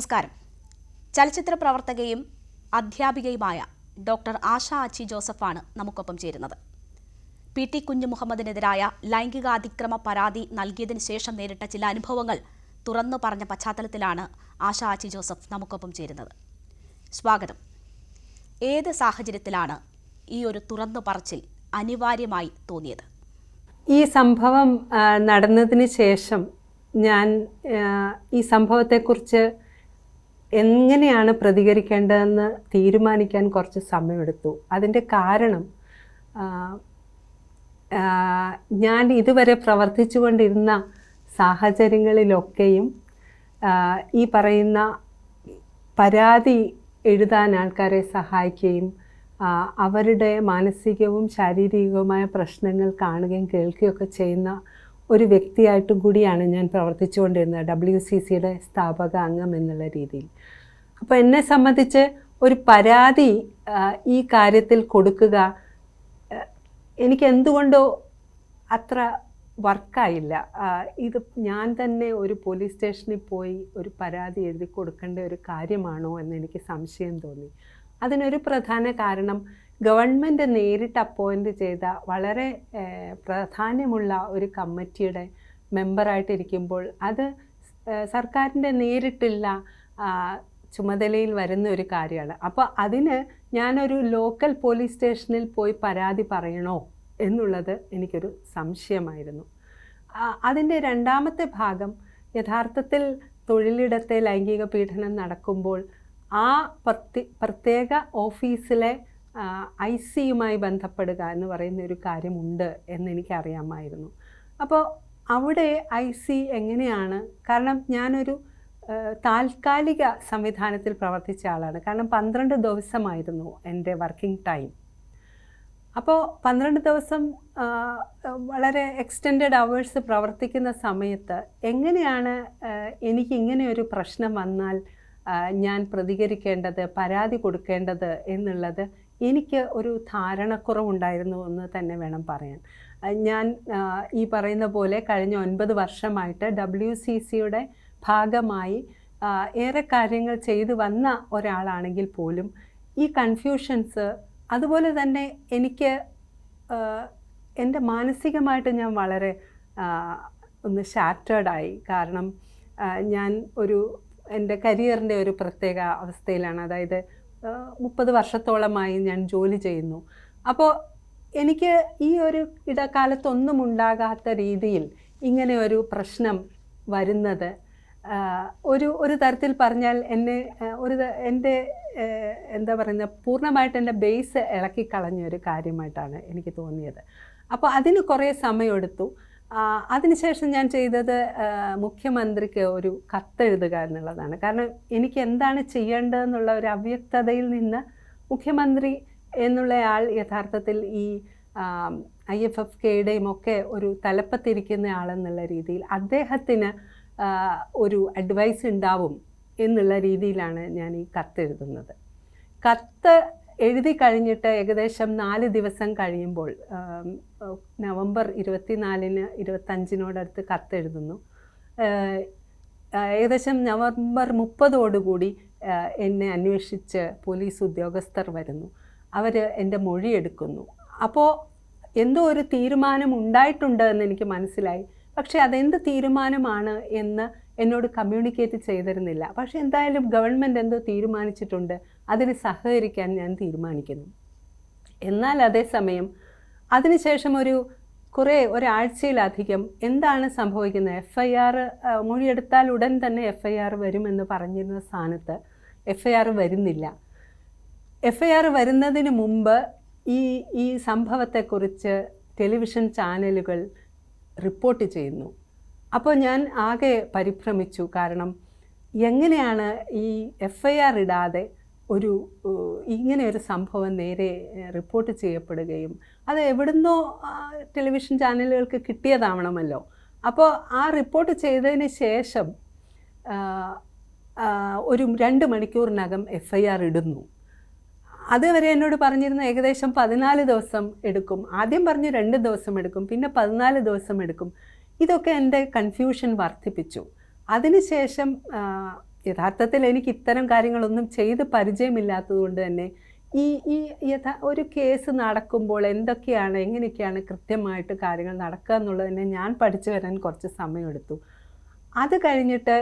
നമസ്കാരം. ചലച്ചിത്ര പ്രവർത്തകയും അധ്യാപികയുമായ ഡോക്ടർ ആശ അച്ചി ജോസഫാണ് നമുക്കൊപ്പം ചേരുന്നത്. PT കുഞ്ഞുമുഹമ്മദിനെതിരായ ലൈംഗികാതിക്രമ പരാതി നൽകിയതിനു ശേഷം നേരിട്ട ചില അനുഭവങ്ങൾ തുറന്നു പറഞ്ഞ പശ്ചാത്തലത്തിലാണ് ആശ അച്ചി ജോസഫ് നമുക്കൊപ്പം ചേരുന്നത്. സ്വാഗതം. ഏത് സാഹചര്യത്തിലാണ് ഈ ഒരു തുറന്നു പറച്ചിൽ അനിവാര്യമായി തോന്നിയത്? ഈ സംഭവം നടന്നതിന് ശേഷം ഞാൻ ഈ സംഭവത്തെക്കുറിച്ച് എങ്ങനെയാണ് പ്രതികരിക്കേണ്ടതെന്ന് തീരുമാനിക്കാൻ കുറച്ച് സമയമെടുത്തു. അതിൻ്റെ കാരണം ഞാൻ ഇതുവരെ പ്രവർത്തിച്ചുകൊണ്ടിരുന്ന സാഹചര്യങ്ങളിലൊക്കെയും ഈ പറയുന്ന പരാതി എഴുതാൻ ആൾക്കാരെ സഹായിക്കുകയും അവരുടെ മാനസികവും ശാരീരികവുമായ പ്രശ്നങ്ങൾ കാണുകയും കേൾക്കുകയൊക്കെ ചെയ്യുന്ന ഒരു വ്യക്തിയായിട്ടും കൂടിയാണ് ഞാൻ പ്രവർത്തിച്ചുകൊണ്ടിരുന്നത്, WCCയുടെ സ്ഥാപക അംഗം എന്നുള്ള രീതിയിൽ. അപ്പോൾ എന്നെ സംബന്ധിച്ച് ഒരു പരാതി ഈ കാര്യത്തിൽ കൊടുക്കുക എനിക്ക് എന്തുകൊണ്ടോ അത്ര വർക്കായില്ല. ഇത് ഞാൻ തന്നെ ഒരു പോലീസ് സ്റ്റേഷനിൽ പോയി ഒരു പരാതി എഴുതി കൊടുക്കേണ്ട ഒരു കാര്യമാണോ എന്ന് എനിക്ക് സംശയം തോന്നി. അതിനൊരു പ്രധാന കാരണം ഗവൺമെൻറ് നേരിട്ട് അപ്പോയിൻ്റ് ചെയ്ത വളരെ പ്രാധാന്യമുള്ള ഒരു കമ്മിറ്റിയുടെ മെമ്പറായിട്ടിരിക്കുമ്പോൾ അത് സർക്കാരിൻ്റെ നേരിട്ടുള്ള ചുമതലയിൽ വരുന്ന ഒരു കാര്യമാണ്. അപ്പോൾ അതിന് ഞാനൊരു ലോക്കൽ പോലീസ് സ്റ്റേഷനിൽ പോയി പരാതി പറയണോ എന്നുള്ളത് എനിക്കൊരു സംശയമായിരുന്നു. അതിൻ്റെ രണ്ടാമത്തെ ഭാഗം, യഥാർത്ഥത്തിൽ തൊഴിലിടത്തെ ലൈംഗിക പീഡനം നടക്കുമ്പോൾ ആ പ്രത്യേക ഓഫീസിലെ ICയുമായി ബന്ധപ്പെടുക എന്ന് പറയുന്ന ഒരു കാര്യമുണ്ട് എന്നെനിക്കറിയാമായിരുന്നു. അപ്പോൾ അവിടെ IC എങ്ങനെയാണ്, കാരണം ഞാനൊരു താൽക്കാലിക സംവിധാനത്തിൽ പ്രവർത്തിച്ച ആളാണ്. കാരണം 12 ദിവസമായിരുന്നു എൻ്റെ വർക്കിംഗ് ടൈം. അപ്പോൾ 12 ദിവസം വളരെ എക്സ്റ്റെൻഡഡ് അവേഴ്സ് പ്രവർത്തിക്കുന്ന സമയത്ത് എങ്ങനെയാണ് എനിക്കിങ്ങനെ ഒരു പ്രശ്നം വന്നാൽ ഞാൻ പ്രതികരിക്കേണ്ടത്, പരാതി കൊടുക്കേണ്ടത് എന്നുള്ളത് എനിക്ക് ഒരു ധാരണക്കുറവുണ്ടായിരുന്നു എന്ന് തന്നെ വേണം പറയാൻ. ഞാൻ ഈ പറയുന്ന പോലെ കഴിഞ്ഞ 9 വർഷമായിട്ട് WCCയുടെ ഭാഗമായി ഏറെ കാര്യങ്ങൾ ചെയ്തു വന്ന ഒരാളാണെങ്കിൽ പോലും ഈ കൺഫ്യൂഷൻസ്, അതുപോലെ തന്നെ എനിക്ക് എൻ്റെ മാനസികമായിട്ട് ഞാൻ വളരെ ഒന്ന് ഷാറ്റേർഡായി. കാരണം ഞാൻ എൻ്റെ കരിയറിൻ്റെ ഒരു പ്രത്യേക അവസ്ഥയിലാണ്. അതായത് 30 വർഷത്തോളമായി ഞാൻ ജോലി ചെയ്യുന്നു. അപ്പോൾ എനിക്ക് ഈ ഒരു ഇടക്കാലത്തൊന്നും ഉണ്ടാകാത്ത രീതിയിൽ ഇങ്ങനെ ഒരു പ്രശ്നം വരുന്നത് ഒരു തരത്തിൽ പറഞ്ഞാൽ എൻ്റെ എന്താ പറയുന്നത്, പൂർണ്ണമായിട്ട് എൻ്റെ ബേസ് ഇളക്കിക്കളഞ്ഞ ഒരു കാര്യമായിട്ടാണ് എനിക്ക് തോന്നിയത്. അപ്പോൾ അതിന് കുറേ സമയമെടുത്തു. അതിനുശേഷം ഞാൻ ചെയ്തത് മുഖ്യമന്ത്രിക്ക് ഒരു കത്തെഴുതുക എന്നുള്ളതാണ്. കാരണം എനിക്ക് എന്താണ് ചെയ്യേണ്ടതെന്നുള്ള ഒരു അവ്യക്തതയിൽ നിന്ന് മുഖ്യമന്ത്രി എന്നുള്ളയാൾ യഥാർത്ഥത്തിൽ ഈ IFFKയുടെയും ഒക്കെ ഒരു തലപ്പത്തിരിക്കുന്ന ആളെന്നുള്ള രീതിയിൽ അദ്ദേഹത്തിന് ഒരു അഡ്വൈസ് ഉണ്ടാവും എന്നുള്ള രീതിയിലാണ് ഞാൻ ഈ കത്തെഴുതുന്നത്. കത്ത് എഴുതി കഴിഞ്ഞിട്ട് ഏകദേശം 4 ദിവസം കഴിയുമ്പോൾ നവംബർ 24-ന് 25-നോടടുത്ത് കത്തെഴുതുന്നു. ഏകദേശം നവംബർ 30-ഓടുകൂടി എന്നെ അന്വേഷിച്ച് പോലീസ് ഉദ്യോഗസ്ഥർ വരുന്നു. അവർ എൻ്റെ മൊഴിയെടുക്കുന്നു. അപ്പോൾ എന്തോ ഒരു തീരുമാനം ഉണ്ടായിട്ടുണ്ട് എന്ന് എനിക്ക് മനസ്സിലായി. പക്ഷേ അതെന്ത് തീരുമാനമാണ് എന്ന് എന്നോട് കമ്മ്യൂണിക്കേറ്റ് ചെയ്തിരുന്നില്ല. പക്ഷേ എന്തായാലും ഗവൺമെൻറ് എന്തോ തീരുമാനിച്ചിട്ടുണ്ട്, അതിന് സഹകരിക്കാൻ ഞാൻ തീരുമാനിക്കുന്നു. എന്നാൽ അതേസമയം അതിനുശേഷം ഒരാഴ്ചയിലധികം എന്താണ് സംഭവിക്കുന്നത്, FIR മൊഴിയെടുത്താൽ ഉടൻ തന്നെ FIR വരുമെന്ന് പറഞ്ഞിരുന്ന സ്ഥാനത്ത് FIR വരുന്നില്ല. FIR വരുന്നതിന് മുമ്പ് ഈ സംഭവത്തെക്കുറിച്ച് ടെലിവിഷൻ ചാനലുകൾ റിപ്പോർട്ട് ചെയ്യുന്നു. അപ്പോൾ ഞാൻ ആകെ പരിഭ്രമിച്ചു. കാരണം എങ്ങനെയാണ് ഈ FIR ഇടാതെ ഇങ്ങനെ ഒരു സംഭവം നേരെ റിപ്പോർട്ട് ചെയ്യപ്പെടുകയും അത് എവിടുന്നോ ടെലിവിഷൻ ചാനലുകൾക്ക് കിട്ടിയതാവണമല്ലോ. അപ്പോൾ ആ റിപ്പോർട്ട് ചെയ്തതിന് ശേഷം ഒരു 2 മണിക്കൂറിനകം FIR ഇടുന്നു. അതുവരെ എന്നോട് പറഞ്ഞിരുന്ന ഏകദേശം 14 ദിവസം എടുക്കും. ആദ്യം പറഞ്ഞു 2 ദിവസം എടുക്കും, പിന്നെ 14 ദിവസം എടുക്കും. ഇതൊക്കെ എൻ്റെ കൺഫ്യൂഷൻ വർദ്ധിപ്പിച്ചു. അതിനുശേഷം യഥാർത്ഥത്തിൽ എനിക്ക് ഇത്തരം കാര്യങ്ങളൊന്നും ചെയ്ത് പരിചയമില്ലാത്തതുകൊണ്ട് തന്നെ ഈ ഈ ഒരു കേസ് നടക്കുമ്പോൾ എന്തൊക്കെയാണ് എങ്ങനെയൊക്കെയാണ് കൃത്യമായിട്ട് കാര്യങ്ങൾ നടക്കുക എന്നുള്ളത് തന്നെ ഞാൻ പഠിച്ചു വരാൻ കുറച്ച് സമയമെടുത്തു. അത് കഴിഞ്ഞിട്ട്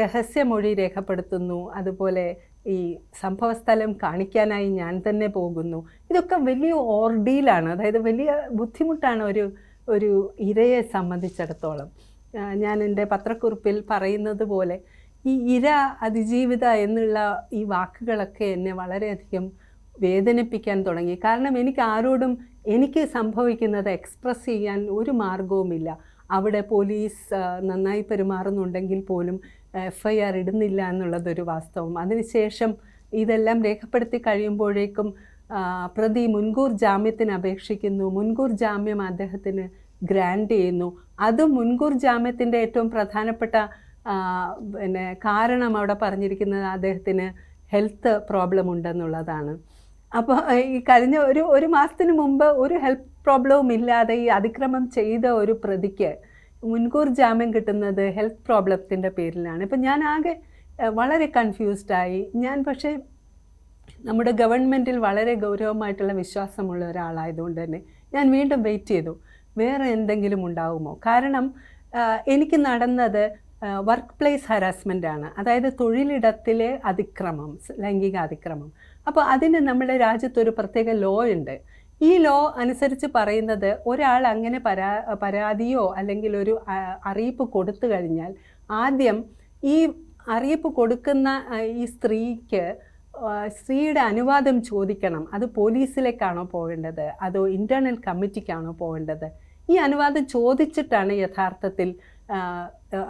രഹസ്യമൊഴി രേഖപ്പെടുത്തുന്നു, അതുപോലെ ഈ സംഭവസ്ഥലം കാണിക്കാനായി ഞാൻ തന്നെ പോകുന്നു. ഇതൊക്കെ വലിയ ഓർഡീലാണ്, അതായത് വലിയ ബുദ്ധിമുട്ടാണ് ഒരു ഇരയെ സംബന്ധിച്ചിടത്തോളം. ഞാൻ എൻ്റെ പത്രക്കുറിപ്പിൽ പറയുന്നത് പോലെ ഈ ഇര അതിജീവിത എന്നുള്ള ഈ വാക്കുകളൊക്കെ എന്നെ വളരെയധികം വേദനിപ്പിക്കാൻ തുടങ്ങി. കാരണം എനിക്ക് ആരോടും എനിക്ക് സംഭവിക്കുന്നത് എക്സ്പ്രസ് ചെയ്യാൻ ഒരു മാർഗവുമില്ല. അവിടെ പോലീസ് നന്നായി പെരുമാറുന്നുണ്ടെങ്കിൽ പോലും FIR ഇടുന്നില്ല എന്നുള്ളതൊരു വാസ്തവം. അതിനുശേഷം ഇതെല്ലാം രേഖപ്പെടുത്തി കഴിയുമ്പോഴേക്കും പ്രതി മുൻകൂർ ജാമ്യത്തിന് അപേക്ഷിക്കുന്നു. മുൻകൂർ ജാമ്യം അദ്ദേഹത്തിന് ഗ്രാൻഡ് ചെയ്യുന്നു. അതും മുൻകൂർ ജാമ്യത്തിൻ്റെ ഏറ്റവും പ്രധാനപ്പെട്ട കാരണം അവിടെ പറഞ്ഞിരിക്കുന്നത് അദ്ദേഹത്തിന് ഹെൽത്ത് പ്രോബ്ലം ഉണ്ടെന്നുള്ളതാണ്. അപ്പോൾ ഈ കഴിഞ്ഞ ഒരു മാസത്തിന് മുമ്പ് ഒരു ഹെൽത്ത് പ്രോബ്ലവും ഇല്ലാതെ ഈ അതിക്രമം ചെയ്ത ഒരു പ്രതിക്ക് മുൻകൂർ ജാമ്യം കിട്ടുന്നത് ഹെൽത്ത് പ്രോബ്ലത്തിൻ്റെ പേരിലാണ്. ഇപ്പം ഞാൻ ആകെ വളരെ കൺഫ്യൂസ്ഡായി. ഞാൻ പക്ഷേ നമ്മുടെ ഗവൺമെൻറ്റിൽ വളരെ ഗൗരവമായിട്ടുള്ള വിശ്വാസമുള്ള ഒരാളായതുകൊണ്ട് തന്നെ ഞാൻ വീണ്ടും വെയിറ്റ് ചെയ്തു, വേറെ എന്തെങ്കിലും ഉണ്ടാവുമോ. കാരണം എനിക്ക് നടന്നത് വർക്ക് പ്ലേസ് ഹരാസ്മെൻ്റാണ്, അതായത് തൊഴിലിടത്തിലെ അതിക്രമം, ലൈംഗിക അതിക്രമം. അപ്പോൾ അതിന് നമ്മുടെ രാജ്യത്തൊരു പ്രത്യേക ലോ ഉണ്ട്. ഈ ലോ അനുസരിച്ച് പറയുന്നത് ഒരാൾ അങ്ങനെ പരാതിയോ അല്ലെങ്കിൽ ഒരു അറിയിപ്പ് കൊടുത്തു കഴിഞ്ഞാൽ ആദ്യം ഈ അറിയിപ്പ് കൊടുക്കുന്ന ഈ സ്ത്രീയുടെ അനുവാദം ചോദിക്കണം. അത് പോലീസിലേക്കാണോ പോകേണ്ടത് അതോ ഇൻ്റേണൽ കമ്മിറ്റിക്കാണോ പോകേണ്ടത്? ഈ അനുവാദം ചോദിച്ചിട്ടാണ് യഥാർത്ഥത്തിൽ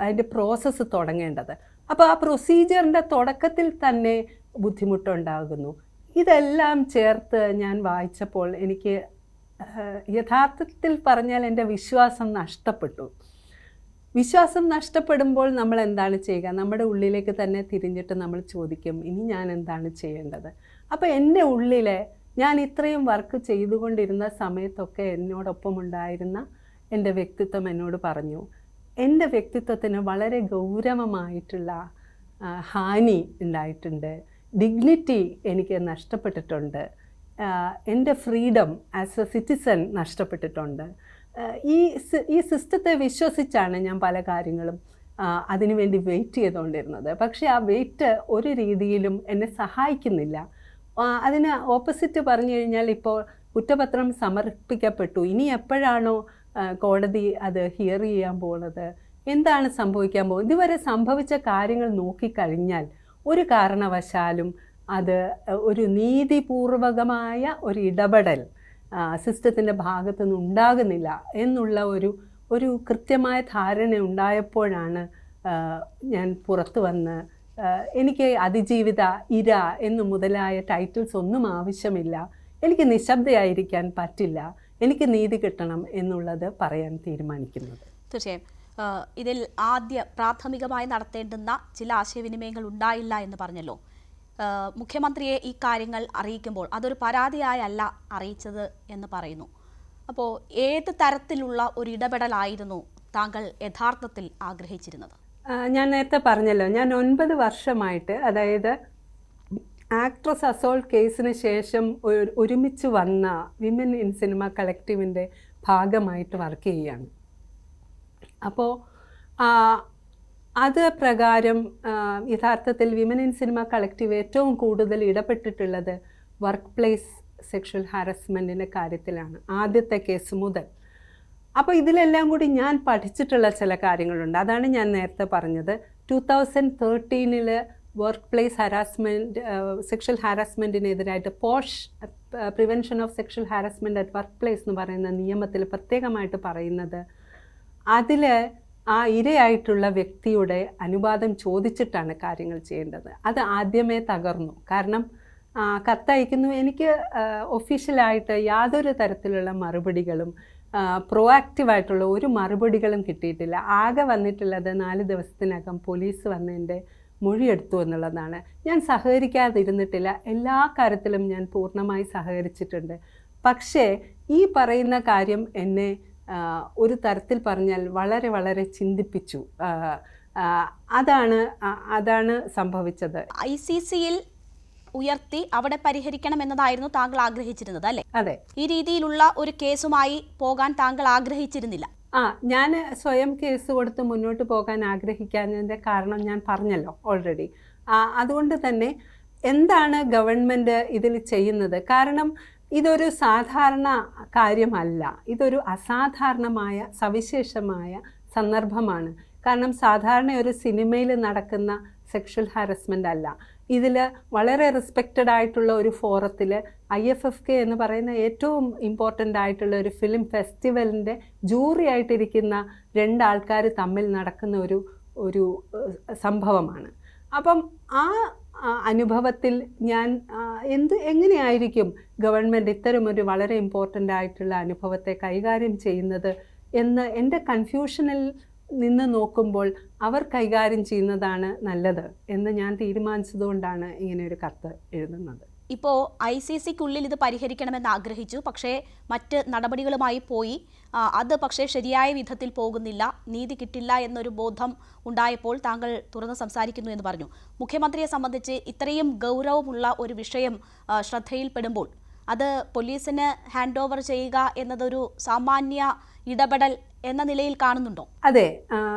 അതിൻ്റെ പ്രോസസ്സ് തുടങ്ങേണ്ടത്. അപ്പോൾ ആ പ്രൊസീജിയറിൻ്റെ തുടക്കത്തിൽ തന്നെ ബുദ്ധിമുട്ടുണ്ടാകുന്നു. ഇതെല്ലാം ചേർത്ത് ഞാൻ വായിച്ചപ്പോൾ എനിക്ക് യഥാർത്ഥത്തിൽ പറഞ്ഞാൽ എൻ്റെ വിശ്വാസം നഷ്ടപ്പെട്ടു. വിശ്വാസം നഷ്ടപ്പെടുമ്പോൾ നമ്മൾ എന്താണ് ചെയ്യുക? നമ്മുടെ ഉള്ളിലേക്ക് തന്നെ തിരിഞ്ഞിട്ട് നമ്മൾ ചോദിക്കും, ഇനി ഞാൻ എന്താണ് ചെയ്യേണ്ടത്? അപ്പോൾ എൻ്റെ ഉള്ളിലെ ഞാൻ ഇത്രയും വർക്ക് ചെയ്തുകൊണ്ടിരുന്ന സമയത്തൊക്കെ എന്നോടൊപ്പം ഉണ്ടായിരുന്ന എൻ്റെ വ്യക്തിത്വം എന്നോട് പറഞ്ഞു, എൻ്റെ വ്യക്തിത്വത്തിന് വളരെ ഗൗരവമായിട്ടുള്ള ഹാനി ഉണ്ടായിട്ടുണ്ട്, ഡിഗ്നിറ്റി എനിക്ക് നഷ്ടപ്പെട്ടിട്ടുണ്ട്, എൻ്റെ ഫ്രീഡം ആസ് എ സിറ്റിസൺ നഷ്ടപ്പെട്ടിട്ടുണ്ട്. ഈ സിസ്റ്റത്തെ വിശ്വസിച്ചാണ് ഞാൻ പല കാര്യങ്ങളും അതിനുവേണ്ടി വെയിറ്റ് ചെയ്തുകൊണ്ടിരുന്നത്. പക്ഷേ ആ വെയിറ്റ് ഒരു രീതിയിലും എന്നെ സഹായിക്കുന്നില്ല. അതിന് ഓപ്പോസിറ്റ് പറഞ്ഞു കഴിഞ്ഞാൽ ഇപ്പോൾ കുറ്റപത്രം സമർപ്പിക്കപ്പെട്ടു, ഇനി എപ്പോഴാണോ കോടതി അത് ഹിയർ ചെയ്യാൻ പോകുന്നത്, എന്താണ് സംഭവിക്കാൻ പോകുന്നത്, ഇതുവരെ സംഭവിച്ച കാര്യങ്ങൾ നോക്കിക്കഴിഞ്ഞാൽ ഒരു കാരണവശാലും അത് ഒരു നീതിപൂർവകമായ ഒരു ഇടപെടൽ സിസ്റ്റത്തിൻ്റെ ഭാഗത്തുനിന്ന് ഉണ്ടാകുന്നില്ല എന്നുള്ള ഒരു കൃത്യമായ ധാരണ ഉണ്ടായപ്പോഴാണ് ഞാൻ പുറത്തു വന്ന് എനിക്ക് അതിജീവിത, ഇര എന്നു മുതലായ ടൈറ്റിൽസ് ഒന്നും ആവശ്യമില്ല, എനിക്ക് നിശബ്ദയായിരിക്കാൻ പറ്റില്ല, എനിക്ക് നീതി കിട്ടണം എന്നുള്ളത് പറയാൻ തീരുമാനിക്കുന്നത്. തീർച്ചയായും ഇതിൽ പ്രാഥമികമായി നടത്തേണ്ടുന്ന ചില ആശയവിനിമയങ്ങൾ ഉണ്ടായില്ല എന്ന് പറഞ്ഞല്ലോ. മുഖ്യമന്ത്രിയെ ഈ കാര്യങ്ങൾ അറിയിക്കുമ്പോൾ അതൊരു പരാതിയായല്ല അറിയിച്ചത് എന്ന് പറയുന്നു. അപ്പോൾ ഏത് തരത്തിലുള്ള ഒരു ഇടപെടലായിരുന്നു താങ്കൾ യഥാർത്ഥത്തിൽ ആഗ്രഹിച്ചിരുന്നത്? ഞാൻ നേരത്തെ പറഞ്ഞല്ലോ, ഞാൻ 9 വർഷമായിട്ട്, അതായത് ആക്ട്രസ് അസോൾട്ട് കേസിന് ശേഷം ഒരുമിച്ച് വന്ന വിമൻ ഇൻ സിനിമ കളക്റ്റീവിൻ്റെ ഭാഗമായിട്ട് വർക്ക് ചെയ്യുകയാണ്. അപ്പോൾ അത് പ്രകാരം യഥാർത്ഥത്തിൽ വിമൻ ഇൻ സിനിമ കളക്റ്റീവ് ഏറ്റവും കൂടുതൽ ഇടപെട്ടിട്ടുള്ളത് വർക്ക് പ്ലേസ് സെക്ഷൽ ഹാരസ്മെൻറ്റിൻ്റെ കാര്യത്തിലാണ്, ആദ്യത്തെ കേസ് മുതൽ. അപ്പോൾ ഇതിലെല്ലാം കൂടി ഞാൻ പഠിച്ചിട്ടുള്ള ചില കാര്യങ്ങളുണ്ട്. അതാണ് ഞാൻ നേരത്തെ പറഞ്ഞത്. 2013 വർക്ക് പ്ലേസ് ഹാരാസ്മെൻറ്റ്, സെക്ഷൽ ഹാരാസ്മെൻറ്റിനെതിരായിട്ട് POSH prevention of sexual harassment at work place എന്ന് പറയുന്ന നിയമത്തിൽ പ്രത്യേകമായിട്ട് പറയുന്നത്, അതിൽ ആ ഇരയായിട്ടുള്ള വ്യക്തിയുടെ അനുവാദം ചോദിച്ചിട്ടാണ് കാര്യങ്ങൾ ചെയ്യേണ്ടത്. അത് ആദ്യമേ തകർന്നു. കാരണം കത്തയക്കുന്നു, എനിക്ക് ഒഫീഷ്യലായിട്ട് യാതൊരു തരത്തിലുള്ള മറുപടികളും പ്രോആക്റ്റീവായിട്ടുള്ള ഒരു മറുപടികളും കിട്ടിയിട്ടില്ല. ആകെ വന്നിട്ടുള്ളത് 4 ദിവസത്തിനകം പോലീസ് വന്ന് എൻ്റെ മൊഴിയെടുത്തു എന്നുള്ളതാണ്. ഞാൻ സഹകരിക്കാതിരുന്നിട്ടില്ല, എല്ലാ കാര്യത്തിലും ഞാൻ പൂർണ്ണമായി സഹകരിച്ചിട്ടുണ്ട്. പക്ഷേ ഈ പറയുന്ന കാര്യം എന്നെ ഒരു തരത്തിൽ പറഞ്ഞാൽ വളരെ വളരെ ചിന്തിപ്പിച്ചു. അതാണ് സംഭവിച്ചത്. ICCയിൽ ഉയർത്തി അവിടെ പരിഹരിക്കണം എന്നതായിരുന്നു താങ്കൾ ആഗ്രഹിച്ചിരുന്നത് അല്ലേ? അതെ. ഈ രീതിയിലുള്ള ഒരു കേസുമായി പോകാൻ താങ്കൾ ആഗ്രഹിച്ചിരുന്നില്ല? ഞാൻ സ്വയം കേസ് കൊടുത്ത് മുന്നോട്ട് പോകാൻ ആഗ്രഹിക്കാത്തതിൻ്റെ കാരണം ഞാൻ പറഞ്ഞല്ലോ ഓൾറെഡി. അതുകൊണ്ട് തന്നെ എന്താണ് ഗവൺമെൻറ് ഇതിൽ ചെയ്യുന്നത്? കാരണം ഇതൊരു സാധാരണ കാര്യമല്ല, ഇതൊരു അസാധാരണമായ സവിശേഷമായ സന്ദർഭമാണ്. കാരണം സാധാരണ ഒരു സിനിമയിൽ നടക്കുന്ന സെക്ഷൽ ഹാരസ്മെൻ്റ് അല്ല. ഇതിൽ വളരെ റെസ്പെക്റ്റഡ് ആയിട്ടുള്ള ഒരു ഫോറത്തിൽ IFFK എന്ന് പറയുന്ന ഏറ്റവും ഇമ്പോർട്ടൻ്റ് ആയിട്ടുള്ള ഒരു ഫിലിം ഫെസ്റ്റിവലിൻ്റെ ജൂറി ആയിട്ടിരിക്കുന്ന രണ്ടാൾക്കാർ തമ്മിൽ നടക്കുന്ന ഒരു സംഭവമാണ്. അപ്പം ആ അനുഭവത്തിൽ ഞാൻ എങ്ങനെയായിരിക്കും ഗവൺമെൻറ് ഇത്തരമൊരു വളരെ ഇമ്പോർട്ടൻ്റ് ആയിട്ടുള്ള അനുഭവത്തെ കൈകാര്യം ചെയ്യുന്നത് എന്ന് എൻ്റെ കൺഫ്യൂഷനിൽ നിന്ന് നോക്കുമ്പോൾ അവർ കൈകാര്യം ചെയ്യുന്നതാണ് നല്ലത് എന്ന് ഞാൻ തീരുമാനിച്ചതുകൊണ്ടാണ് ഇങ്ങനെ ഒരു കത്ത് എഴുതുന്നത്. ഇപ്പോൾ ICCക്കുള്ളിൽ ഇത് പരിഹരിക്കണമെന്ന് ആഗ്രഹിച്ചു, പക്ഷേ മറ്റ് നടപടികളുമായി പോയി. അത് പക്ഷേ ശരിയായ വിധത്തിൽ പോകുന്നില്ല, നീതി കിട്ടില്ല എന്നൊരു ബോധം ഉണ്ടായപ്പോൾ താങ്കൾ തുറന്ന് സംസാരിക്കുന്നു എന്ന് പറഞ്ഞു. മുഖ്യമന്ത്രിയെ സംബന്ധിച്ച് ഇത്രയും ഗൗരവമുള്ള ഒരു വിഷയം ശ്രദ്ധയിൽപ്പെടുമ്പോൾ അത് പോലീസിന് ഹാൻഡ് ഓവർ ചെയ്യുക എന്നതൊരു സാമാന്യ ഇടപെടൽ എന്ന നിലയിൽ കാണുന്നുണ്ടോ? അതെ,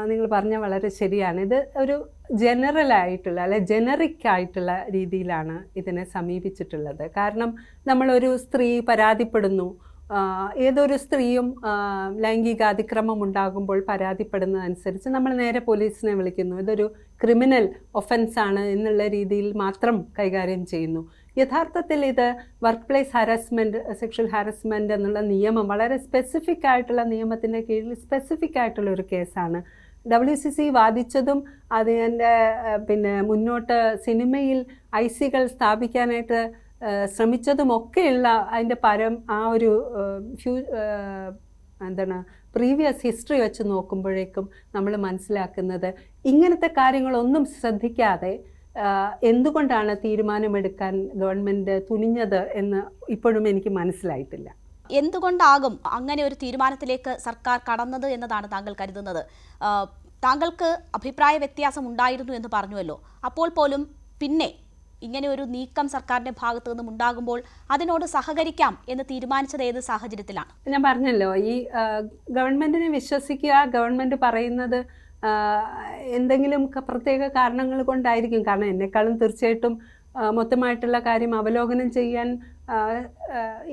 നിങ്ങൾ പറഞ്ഞ വളരെ ശരിയാണ്. ഇത് ഒരു ജനറൽ ആയിട്ടുള്ള അല്ലെ ജനറിക് ആയിട്ടുള്ള രീതിയിലാണ് ഇതിനെ സമീപിച്ചിട്ടുള്ളത്. കാരണം നമ്മളൊരു സ്ത്രീ പരാതിപ്പെടുന്നു, ഏതൊരു സ്ത്രീയും ലൈംഗിക അതിക്രമം ഉണ്ടാകുമ്പോൾ പരാതിപ്പെടുന്നതനുസരിച്ച് നമ്മൾ നേരെ പോലീസിനെ വിളിക്കുന്നു. ഇതൊരു ക്രിമിനൽ ഒഫൻസാണ് എന്നുള്ള രീതിയിൽ മാത്രം കൈകാര്യം ചെയ്യുന്നു. യഥാർത്ഥത്തിൽ ഇത് work place harassment, sexual harassment എന്നുള്ള നിയമം വളരെ സ്പെസിഫിക് ആയിട്ടുള്ള നിയമത്തിൻ്റെ കീഴിൽ സ്പെസിഫിക് ആയിട്ടുള്ള ഒരു കേസാണ്. WCC വാദിച്ചതും അതിൻ്റെ മുന്നോട്ട് സിനിമയിൽ ICകൾ സ്ഥാപിക്കാനായിട്ട് ശ്രമിച്ചതുമൊക്കെയുള്ള അതിൻ്റെ പ്രീവിയസ് ഹിസ്റ്ററി വെച്ച് നോക്കുമ്പോഴേക്കും നമ്മൾ മനസ്സിലാക്കുന്നത് ഇങ്ങനത്തെ കാര്യങ്ങളൊന്നും ശ്രദ്ധിക്കാതെ എന്തുകൊണ്ടാണ് തീരുമാനമെടുക്കാൻ ഗവൺമെൻറ് തുനിഞ്ഞത് എന്ന് ഇപ്പോഴും എനിക്ക് മനസ്സിലായിട്ടില്ല. എന്തുകൊണ്ടാകും അങ്ങനെ ഒരു തീരുമാനത്തിലേക്ക് സർക്കാർ കടന്നത് എന്നതാണ് താങ്കൾ കരുതുന്നത്? താങ്കൾക്ക് അഭിപ്രായ വ്യത്യാസം ഉണ്ടായിരുന്നു എന്ന് പറഞ്ഞുവല്ലോ, അപ്പോൾ പോലും പിന്നെ ഇങ്ങനെ ഒരു നീക്കം സർക്കാരിൻ്റെ ഭാഗത്തു നിന്നും ഉണ്ടാകുമ്പോൾ അതിനോട് സഹകരിക്കാം എന്ന് തീരുമാനിച്ചത് ഏത് സാഹചര്യത്തിലാണ്? ഞാൻ പറഞ്ഞല്ലോ, ഈ ഗവൺമെൻറ്റിനെ വിശ്വസിക്കുക, ഗവൺമെൻറ് പറയുന്നത് എന്തെങ്കിലും പ്രത്യേക കാരണങ്ങൾ കൊണ്ടായിരിക്കും. കാരണം എന്നെക്കാളും തീർച്ചയായിട്ടും മൊത്തമായിട്ടുള്ള കാര്യം അവലോകനം ചെയ്യാൻ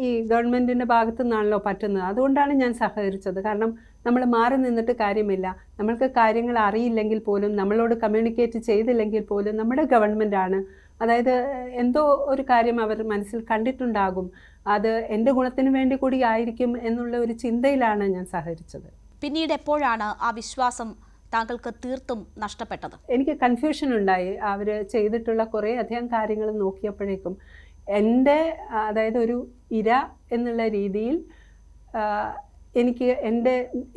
ഈ ഗവൺമെൻറ്റിൻ്റെ ഭാഗത്തു നിന്നാണല്ലോ പറ്റുന്നത്. അതുകൊണ്ടാണ് ഞാൻ സഹകരിച്ചത്. കാരണം നമ്മൾ മാറി നിന്നിട്ട് കാര്യമില്ല. നമ്മൾക്ക് കാര്യങ്ങൾ അറിയില്ലെങ്കിൽ പോലും, നമ്മളോട് കമ്മ്യൂണിക്കേറ്റ് ചെയ്തില്ലെങ്കിൽ പോലും നമ്മുടെ ഗവൺമെൻറ്റാണ്, അതായത് എന്തോ ഒരു കാര്യം അവർ മനസ്സിൽ കണ്ടിട്ടുണ്ടാകും, അത് എൻ്റെ ഗുണത്തിന് വേണ്ടി കൂടി ആയിരിക്കും എന്നുള്ള ഒരു ചിന്തയിലാണ് ഞാൻ സഹകരിച്ചത്. പിന്നീട് എപ്പോഴാണ് ആ വിശ്വാസം താങ്കൾക്ക് തീർത്തും നഷ്ടപ്പെട്ടത്? എനിക്ക് കൺഫ്യൂഷൻ ഉണ്ടായി. അവർ ചെയ്തിട്ടുള്ള കുറേ അധികം കാര്യങ്ങൾ നോക്കിയപ്പോഴേക്കും അതായത് ഒരു ഇര എന്നുള്ള രീതിയിൽ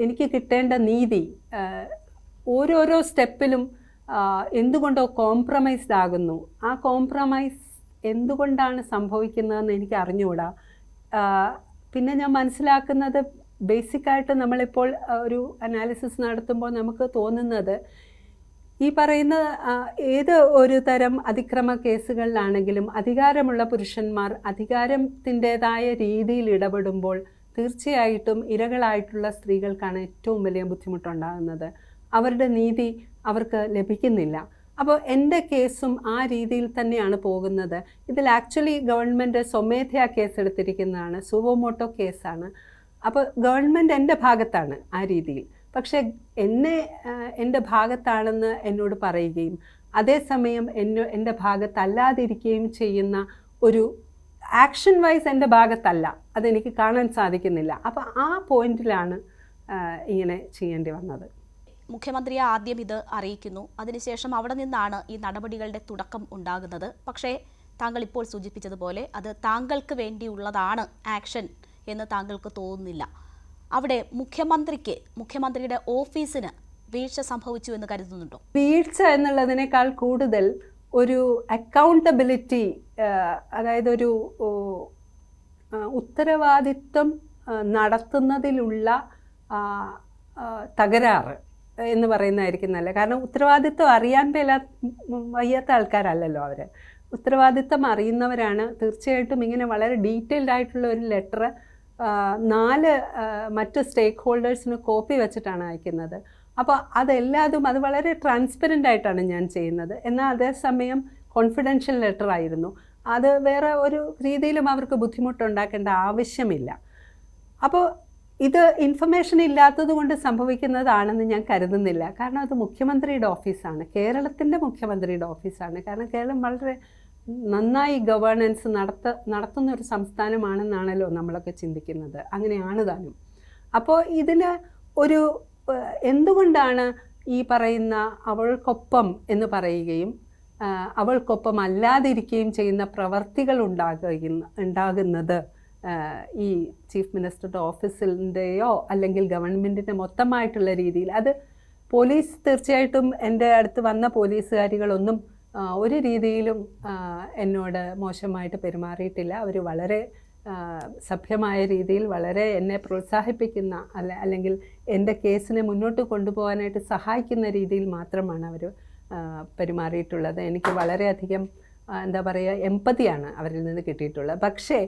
എനിക്ക് കിട്ടേണ്ട നീതി ഓരോരോ സ്റ്റെപ്പിലും എന്തുകൊണ്ടോ കോംപ്രമൈസ്ഡ് ആകുന്നു. ആ കോംപ്രമൈസ് എന്തുകൊണ്ടാണ് സംഭവിക്കുന്നതെന്ന് എനിക്ക് അറിഞ്ഞുകൂടാ. പിന്നെ ഞാൻ മനസ്സിലാക്കുന്നത്, ബേസിക്കായിട്ട് നമ്മളിപ്പോൾ ഒരു അനാലിസിസ് നടത്തുമ്പോൾ നമുക്ക് തോന്നുന്നത്, ഈ പറയുന്ന ഏത് ഒരു തരം അതിക്രമ കേസുകളിലാണെങ്കിലും അധികാരമുള്ള പുരുഷന്മാർ അധികാരത്തിൻ്റെതായ രീതിയിൽ ഇടപെടുമ്പോൾ തീർച്ചയായിട്ടും ഇരകളായിട്ടുള്ള സ്ത്രീകൾക്കാണ് ഏറ്റവും വലിയ ബുദ്ധിമുട്ടുണ്ടാകുന്നത്. അവരുടെ നീതി അവർക്ക് ലഭിക്കുന്നില്ല. അപ്പോൾ എൻ്റെ കേസും ആ രീതിയിൽ തന്നെയാണ് പോകുന്നത്. ഇതിൽ ആക്ച്വലി ഗവൺമെൻറ് സ്വമേധയാ കേസെടുത്തിരിക്കുന്നതാണ്, സുവോമോട്ടോ കേസാണ്. അപ്പോൾ ഗവൺമെൻറ് എൻ്റെ ഭാഗത്താണ് ആ രീതിയിൽ. പക്ഷേ എൻ്റെ ഭാഗത്താണെന്ന് എന്നോട് പറയുകയും അതേസമയം എൻ്റെ ഭാഗത്തല്ലാതിരിക്കുകയും ചെയ്യുന്ന ഒരു ആക്ഷൻ വൈസ് എൻ്റെ ഭാഗത്തല്ല, അതെനിക്ക് കാണാൻ സാധിക്കുന്നില്ല. അപ്പോൾ ആ പോയിന്റിലാണ് ഇങ്ങനെ ചെയ്യേണ്ടി വന്നത്. മുഖ്യമന്ത്രിയെ ആദ്യം ഇത് അറിയിക്കുന്നു, അതിനുശേഷം അവിടെ നിന്നാണ് ഈ നടപടികളുടെ തുടക്കം ഉണ്ടാകുന്നത്. പക്ഷേ താങ്കൾ ഇപ്പോൾ സൂചിപ്പിച്ചതുപോലെ അത് താങ്കൾക്ക് വേണ്ടിയുള്ളതാണ് ആക്ഷൻ എന്ന് താങ്കൾക്ക് തോന്നുന്നില്ല. അവിടെ മുഖ്യമന്ത്രിയുടെ ഓഫീസിന് വീഴ്ച സംഭവിച്ചു എന്ന് കരുതുന്നുണ്ടോ? വീഴ്ച എന്നുള്ളതിനേക്കാൾ കൂടുതൽ ഒരു അക്കൗണ്ടബിലിറ്റി, അതായത് ഒരു ഉത്തരവാദിത്വം നടത്തുന്നതിലുള്ള തകരാറ് എന്ന് പറയുന്നതായിരിക്കും നല്ലത്. കാരണം ഉത്തരവാദിത്വം അറിയാൻ വയ്യാത്ത ആൾക്കാരല്ലല്ലോ അവർ. ഉത്തരവാദിത്വം അറിയുന്നവരാണ്. തീർച്ചയായിട്ടും ഇങ്ങനെ വളരെ ഡീറ്റെയിൽഡ് ആയിട്ടുള്ള ഒരു ലെറ്റർ 4 മറ്റ് സ്റ്റേക്ക് ഹോൾഡേഴ്സിന് കോപ്പി വെച്ചിട്ടാണ് അയക്കുന്നത്. അപ്പോൾ അതെല്ലാതും അത് വളരെ ട്രാൻസ്പെറൻ്റ് ആയിട്ടാണ് ഞാൻ ചെയ്യുന്നത്. എന്നാൽ അതേസമയം കോൺഫിഡൻഷ്യൽ ലെറ്റർ ആയിരുന്നു. അത് വേറെ ഒരു രീതിയിലും അവർക്ക് ബുദ്ധിമുട്ടുണ്ടാക്കേണ്ട ആവശ്യമില്ല. അപ്പോൾ ഇത് ഇൻഫർമേഷൻ ഇല്ലാത്തത് കൊണ്ട് സംഭവിക്കുന്നതാണെന്ന് ഞാൻ കരുതുന്നില്ല. കാരണം അത് മുഖ്യമന്ത്രിയുടെ ഓഫീസാണ്, കേരളത്തിൻ്റെ മുഖ്യമന്ത്രിയുടെ ഓഫീസാണ്. കാരണം കേരളം വളരെ നന്നായി ഗവേണൻസ് നടത്തുന്ന ഒരു സംസ്ഥാനമാണെന്നാണല്ലോ നമ്മളൊക്കെ ചിന്തിക്കുന്നത്. അങ്ങനെയാണ് താനും. അപ്പോൾ ഇതിന് ഒരു എന്തുകൊണ്ടാണ് ഈ പറയുന്ന അവൾക്കൊപ്പം എന്ന് പറയുകയും അവൾക്കൊപ്പം അല്ലാതിരിക്കുകയും ചെയ്യുന്ന പ്രവർത്തികൾ ഉണ്ടാകുന്നത് ഈ ചീഫ് മിനിസ്റ്ററുടെ ഓഫീസിൻ്റെയോ അല്ലെങ്കിൽ ഗവൺമെൻറ്റിൻ്റെ മൊത്തമായിട്ടുള്ള രീതിയിൽ? അത് പോലീസ് തീർച്ചയായിട്ടും എൻ്റെ അടുത്ത് വന്ന പോലീസുകാരികളൊന്നും ഒരു രീതിയിലും എന്നോട് മോശമായിട്ട് പെരുമാറിയിട്ടില്ല. അവർ വളരെ സഭ്യമായ രീതിയിൽ വളരെ എന്നെ പ്രോത്സാഹിപ്പിക്കുന്ന അല്ലെങ്കിൽ എൻ്റെ കേസിനെ മുന്നോട്ട് കൊണ്ടുപോകാനായിട്ട് സഹായിക്കുന്ന രീതിയിൽ മാത്രമാണ് അവർ പെരുമാറിയിട്ടുള്ളത്. എനിക്ക് വളരെയധികം എന്താ പറയുക, എമ്പതിയാണ് അവരിൽ നിന്ന് കിട്ടിയിട്ടുള്ളത്. പക്ഷേ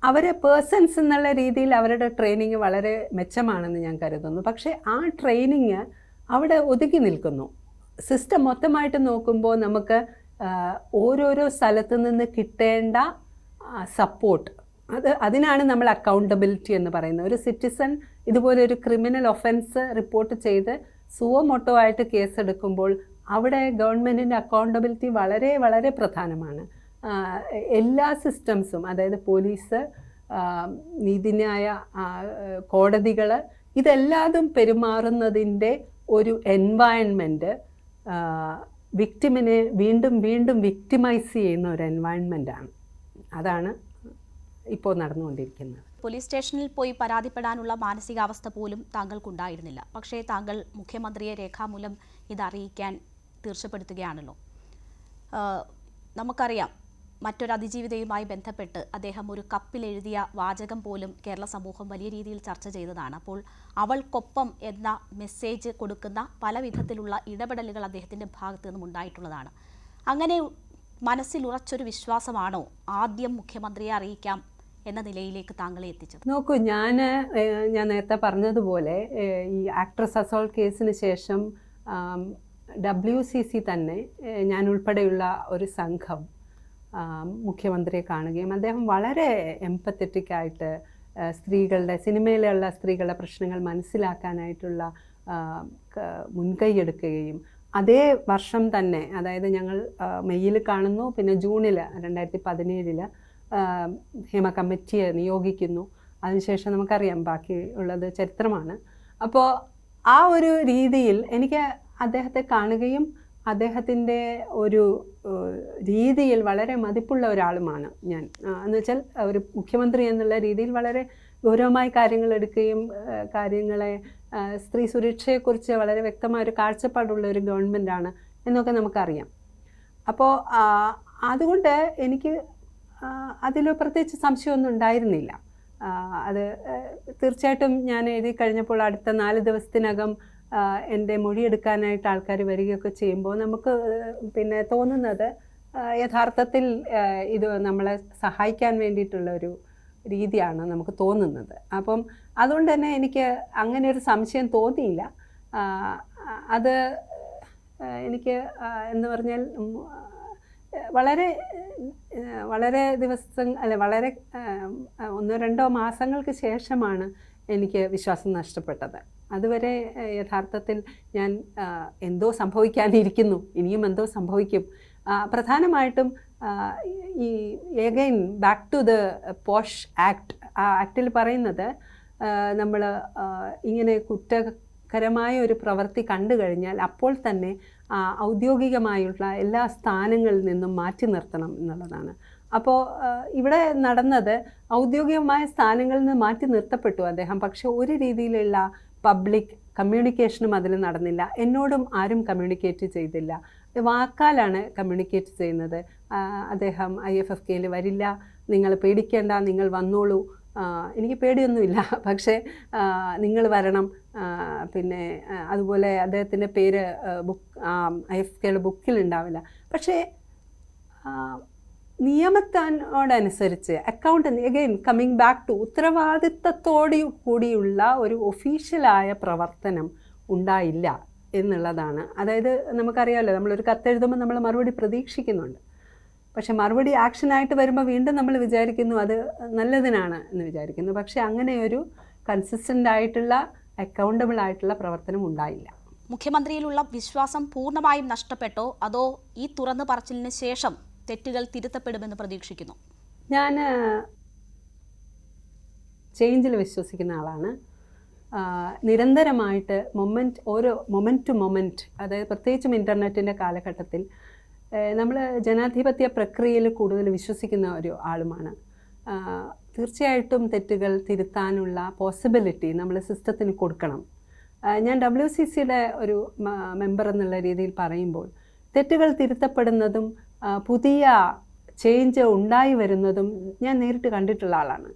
അവരെ പേഴ്സൺസ് എന്നുള്ള രീതിയിൽ അവരുടെ ട്രെയിനിങ് വളരെ മെച്ചമാണെന്ന് ഞാൻ കരുതുന്നു. പക്ഷേ ആ ട്രെയിനിങ് അവിടെ ഒതുങ്ങി നിൽക്കുന്നു. സിസ്റ്റം മൊത്തമായിട്ട് നോക്കുമ്പോൾ നമുക്ക് ഓരോരോ സ്ഥലത്തു നിന്ന് കിട്ടേണ്ട സപ്പോർട്ട്, അതിനാണ് നമ്മൾ അക്കൗണ്ടബിലിറ്റി എന്ന് പറയുന്നത്. ഒരു സിറ്റിസൺ ഇതുപോലെ ഒരു ക്രിമിനൽ ഒഫൻസ് റിപ്പോർട്ട് ചെയ്ത് സുവമോട്ടോ ആയിട്ട് കേസെടുക്കുമ്പോൾ അവിടെ ഗവൺമെൻറ്റിൻ്റെ അക്കൗണ്ടബിലിറ്റി വളരെ വളരെ പ്രധാനമാണ്. എല്ലാ സിസ്റ്റംസും, അതായത് പോലീസ്, നീതിന്യായ കോടതികൾ, ഇതെല്ലാതും പെരുമാറുന്നതിൻ്റെ ഒരു എൻവയൺമെൻറ്റ് വിക്ടിമിനെ വീണ്ടും വീണ്ടും വിക്ടിമൈസ് ചെയ്യുന്ന ഒരു എൻവയൺമെൻറ്റാണ്. അതാണ് ഇപ്പോൾ നടന്നുകൊണ്ടിരിക്കുന്നത്. പോലീസ് സ്റ്റേഷനിൽ പോയി പരാതിപ്പെടാനുള്ള മാനസികാവസ്ഥ പോലും താങ്കൾക്കുണ്ടായിരുന്നില്ല. പക്ഷേ താങ്കൾ മുഖ്യമന്ത്രിയെ രേഖാമൂലം ഇതറിയിക്കാൻ തീർച്ചപ്പെടുത്തുകയാണല്ലോ. നമുക്കറിയാം, മറ്റൊരു അതിജീവിതയുമായി ബന്ധപ്പെട്ട് അദ്ദേഹം ഒരു കപ്പിൽ എഴുതിയ വാചകം പോലും കേരള സമൂഹം വലിയ രീതിയിൽ ചർച്ച ചെയ്തതാണ്. അപ്പോൾ അവൾക്കൊപ്പം എന്ന മെസ്സേജ് കൊടുക്കുന്ന പല വിധത്തിലുള്ള ഇടപെടലുകൾ അദ്ദേഹത്തിൻ്റെ ഭാഗത്തു നിന്നും ഉണ്ടായിട്ടുള്ളതാണ്. അങ്ങനെ മനസ്സിൽ ഉറച്ചൊരു വിശ്വാസമാണോ ആദ്യം മുഖ്യമന്ത്രിയെ അറിയിക്കാം എന്ന നിലയിലേക്ക് താങ്കളെ എത്തിച്ചത്? നോക്കൂ, ഞാൻ നേരത്തെ പറഞ്ഞതുപോലെ ഈ ആക്ട്രസ് അസോൾട്ട് കേസിന് ശേഷം WCC തന്നെ ഞാൻ ഉൾപ്പെടെയുള്ള ഒരു സംഘം മുഖ്യമന്ത്രിയെ കാണുകയും അദ്ദേഹം വളരെ എംപത്തറ്റിക്കായിട്ട് സിനിമയിലുള്ള സ്ത്രീകളുടെ പ്രശ്നങ്ങൾ മനസ്സിലാക്കാനായിട്ടുള്ള മുൻകൈയെടുക്കുകയും അതേ വർഷം തന്നെ, അതായത് ഞങ്ങൾ മെയ്യിൽ കാണുന്നു, പിന്നെ ജൂണിൽ 2017 ഹേമ കമ്മിറ്റിയെ നിയോഗിക്കുന്നു. അതിനുശേഷം നമുക്കറിയാം ബാക്കി ഉള്ളത് ചരിത്രമാണ്. അപ്പോൾ ആ ഒരു രീതിയിൽ എനിക്ക് അദ്ദേഹത്തെ കാണുകയും അദ്ദേഹത്തിൻ്റെ ഒരു രീതിയിൽ വളരെ മതിപ്പുള്ള ഒരാളുമാണ് ഞാൻ. എന്ന് വെച്ചാൽ ഒരു മുഖ്യമന്ത്രി എന്നുള്ള രീതിയിൽ വളരെ ഗൗരവമായി കാര്യങ്ങൾ എടുക്കുകയും കാര്യങ്ങളെ സ്ത്രീ സുരക്ഷയെക്കുറിച്ച് വളരെ വ്യക്തമായ ഒരു കാഴ്ചപ്പാടുള്ള ഒരു ഗവൺമെൻറ്റാണ് എന്നൊക്കെ നമുക്കറിയാം. അപ്പോൾ അതുകൊണ്ട് എനിക്ക് അതിൽ പ്രത്യേകിച്ച് സംശയമൊന്നും ഉണ്ടായിരുന്നില്ല. അത് തീർച്ചയായിട്ടും ഞാൻ എഴുതി കഴിഞ്ഞപ്പോൾ അടുത്ത 4 ദിവസത്തിനകം എൻ്റെ മൊഴിയെടുക്കാനായിട്ട് ആൾക്കാർ വരികയൊക്കെ ചെയ്യുമ്പോൾ നമുക്ക് പിന്നെ തോന്നുന്നത് യഥാർത്ഥത്തിൽ ഇത് നമ്മളെ സഹായിക്കാൻ വേണ്ടിയിട്ടുള്ള ഒരു രീതിയാണ് നമുക്ക് തോന്നുന്നത്. അപ്പം അതുകൊണ്ട് തന്നെ എനിക്ക് അങ്ങനെ ഒരു സംശയം തോന്നിയില്ല. അത് എനിക്ക് എന്ന് പറഞ്ഞാൽ വളരെ ദിവസം വളരെ 1-2 മാസങ്ങൾക്ക് ശേഷമാണ് എനിക്ക് വിശ്വാസം നഷ്ടപ്പെട്ടത്. അതുവരെ യഥാർത്ഥത്തിൽ ഞാൻ എന്തോ സംഭവിക്കാനിരിക്കുന്നു, ഇനിയും എന്തോ സംഭവിക്കും. പ്രധാനമായിട്ടും ഈ again back to the POSH act, ആ ആക്റ്റിൽ പറയുന്നത് നമ്മൾ ഇങ്ങനെ കുറ്റകരമായ ഒരു പ്രവൃത്തി കണ്ടു കഴിഞ്ഞാൽ അപ്പോൾ തന്നെ ഔദ്യോഗികമായുള്ള എല്ലാ സ്ഥാനങ്ങളിൽ നിന്നും മാറ്റി നിർത്തണം എന്നുള്ളതാണ്. അപ്പോൾ ഇവിടെ നടന്നത് ഔദ്യോഗികമായ സ്ഥാനങ്ങളിൽ നിന്ന് മാറ്റി നിർത്തപ്പെട്ടു അദ്ദേഹം. പക്ഷെ ഒരു രീതിയിലുള്ള പബ്ലിക് കമ്മ്യൂണിക്കേഷനും അതിൽ നടന്നില്ല. എന്നോടും ആരും കമ്മ്യൂണിക്കേറ്റ് ചെയ്തില്ല. വാക്കാലാണ് കമ്മ്യൂണിക്കേറ്റ് ചെയ്യുന്നത്. അദ്ദേഹം IFFKയിൽ വരില്ല, നിങ്ങൾ പേടിക്കേണ്ട, നിങ്ങൾ വന്നോളൂ എനിക്ക് പേടിയൊന്നുമില്ല, പക്ഷേ നിങ്ങൾ വരണം. പിന്നെ അതുപോലെ അദ്ദേഹത്തിൻ്റെ പേര് IFKയുടെ ബുക്കിലുണ്ടാവില്ല. പക്ഷേ നിയമത്തിനോടനുസരിച്ച് അഗെയിൻ കമ്മിങ് ബാക്ക് ടു ഉത്തരവാദിത്തത്തോടു കൂടിയുള്ള ഒരു ഒഫീഷ്യലായ പ്രവർത്തനം ഉണ്ടായില്ല എന്നുള്ളതാണ്. അതായത് നമുക്കറിയാമല്ലോ, നമ്മളൊരു കത്തെഴുതുമ്പോൾ നമ്മൾ മറുപടി പ്രതീക്ഷിക്കുന്നുണ്ട്. പക്ഷെ മറുപടി ആക്ഷനായിട്ട് വരുമ്പോൾ വീണ്ടും നമ്മൾ വിചാരിക്കുന്നു അത് നല്ലതിനാണ് എന്ന് വിചാരിക്കുന്നു. പക്ഷെ അങ്ങനെ ഒരു കൺസിസ്റ്റൻ്റ് ആയിട്ടുള്ള അക്കൗണ്ടബിൾ ആയിട്ടുള്ള പ്രവർത്തനം ഉണ്ടായില്ല. മുഖ്യമന്ത്രിയിലുള്ള വിശ്വാസം പൂർണ്ണമായും നഷ്ടപ്പെട്ടോ അതോ ഈ തുറന്നു പറച്ചിലിന് ശേഷം തെറ്റുകൾ തിരുത്തപ്പെടുമെന്ന് പ്രതീക്ഷിക്കുന്നു? ഞാൻ ചേഞ്ചിൽ വിശ്വസിക്കുന്ന ആളാണ്. നിരന്തരമായിട്ട് മൊമെൻറ്റ് ടു മൊമെൻറ്റ്, അതായത് പ്രത്യേകിച്ചും ഇൻ്റർനെറ്റിൻ്റെ കാലഘട്ടത്തിൽ നമ്മൾ ജനാധിപത്യ പ്രക്രിയയിൽ കൂടുതൽ വിശ്വസിക്കുന്ന ഒരു ആളുമാണ്. തീർച്ചയായിട്ടും തെറ്റുകൾ തിരുത്താനുള്ള പോസിബിലിറ്റി നമ്മൾ സിസ്റ്റത്തിന് കൊടുക്കണം. ഞാൻ WCCയുടെ ഒരു മെമ്പർ എന്നുള്ള രീതിയിൽ പറയുമ്പോൾ തെറ്റുകൾ തിരുത്തപ്പെടുന്നതും പുതിയ ചേഞ്ച് ഉണ്ടായി വരുന്നതും ഞാൻ നേരിട്ട് കണ്ടിട്ടുള്ള ആളാണ്.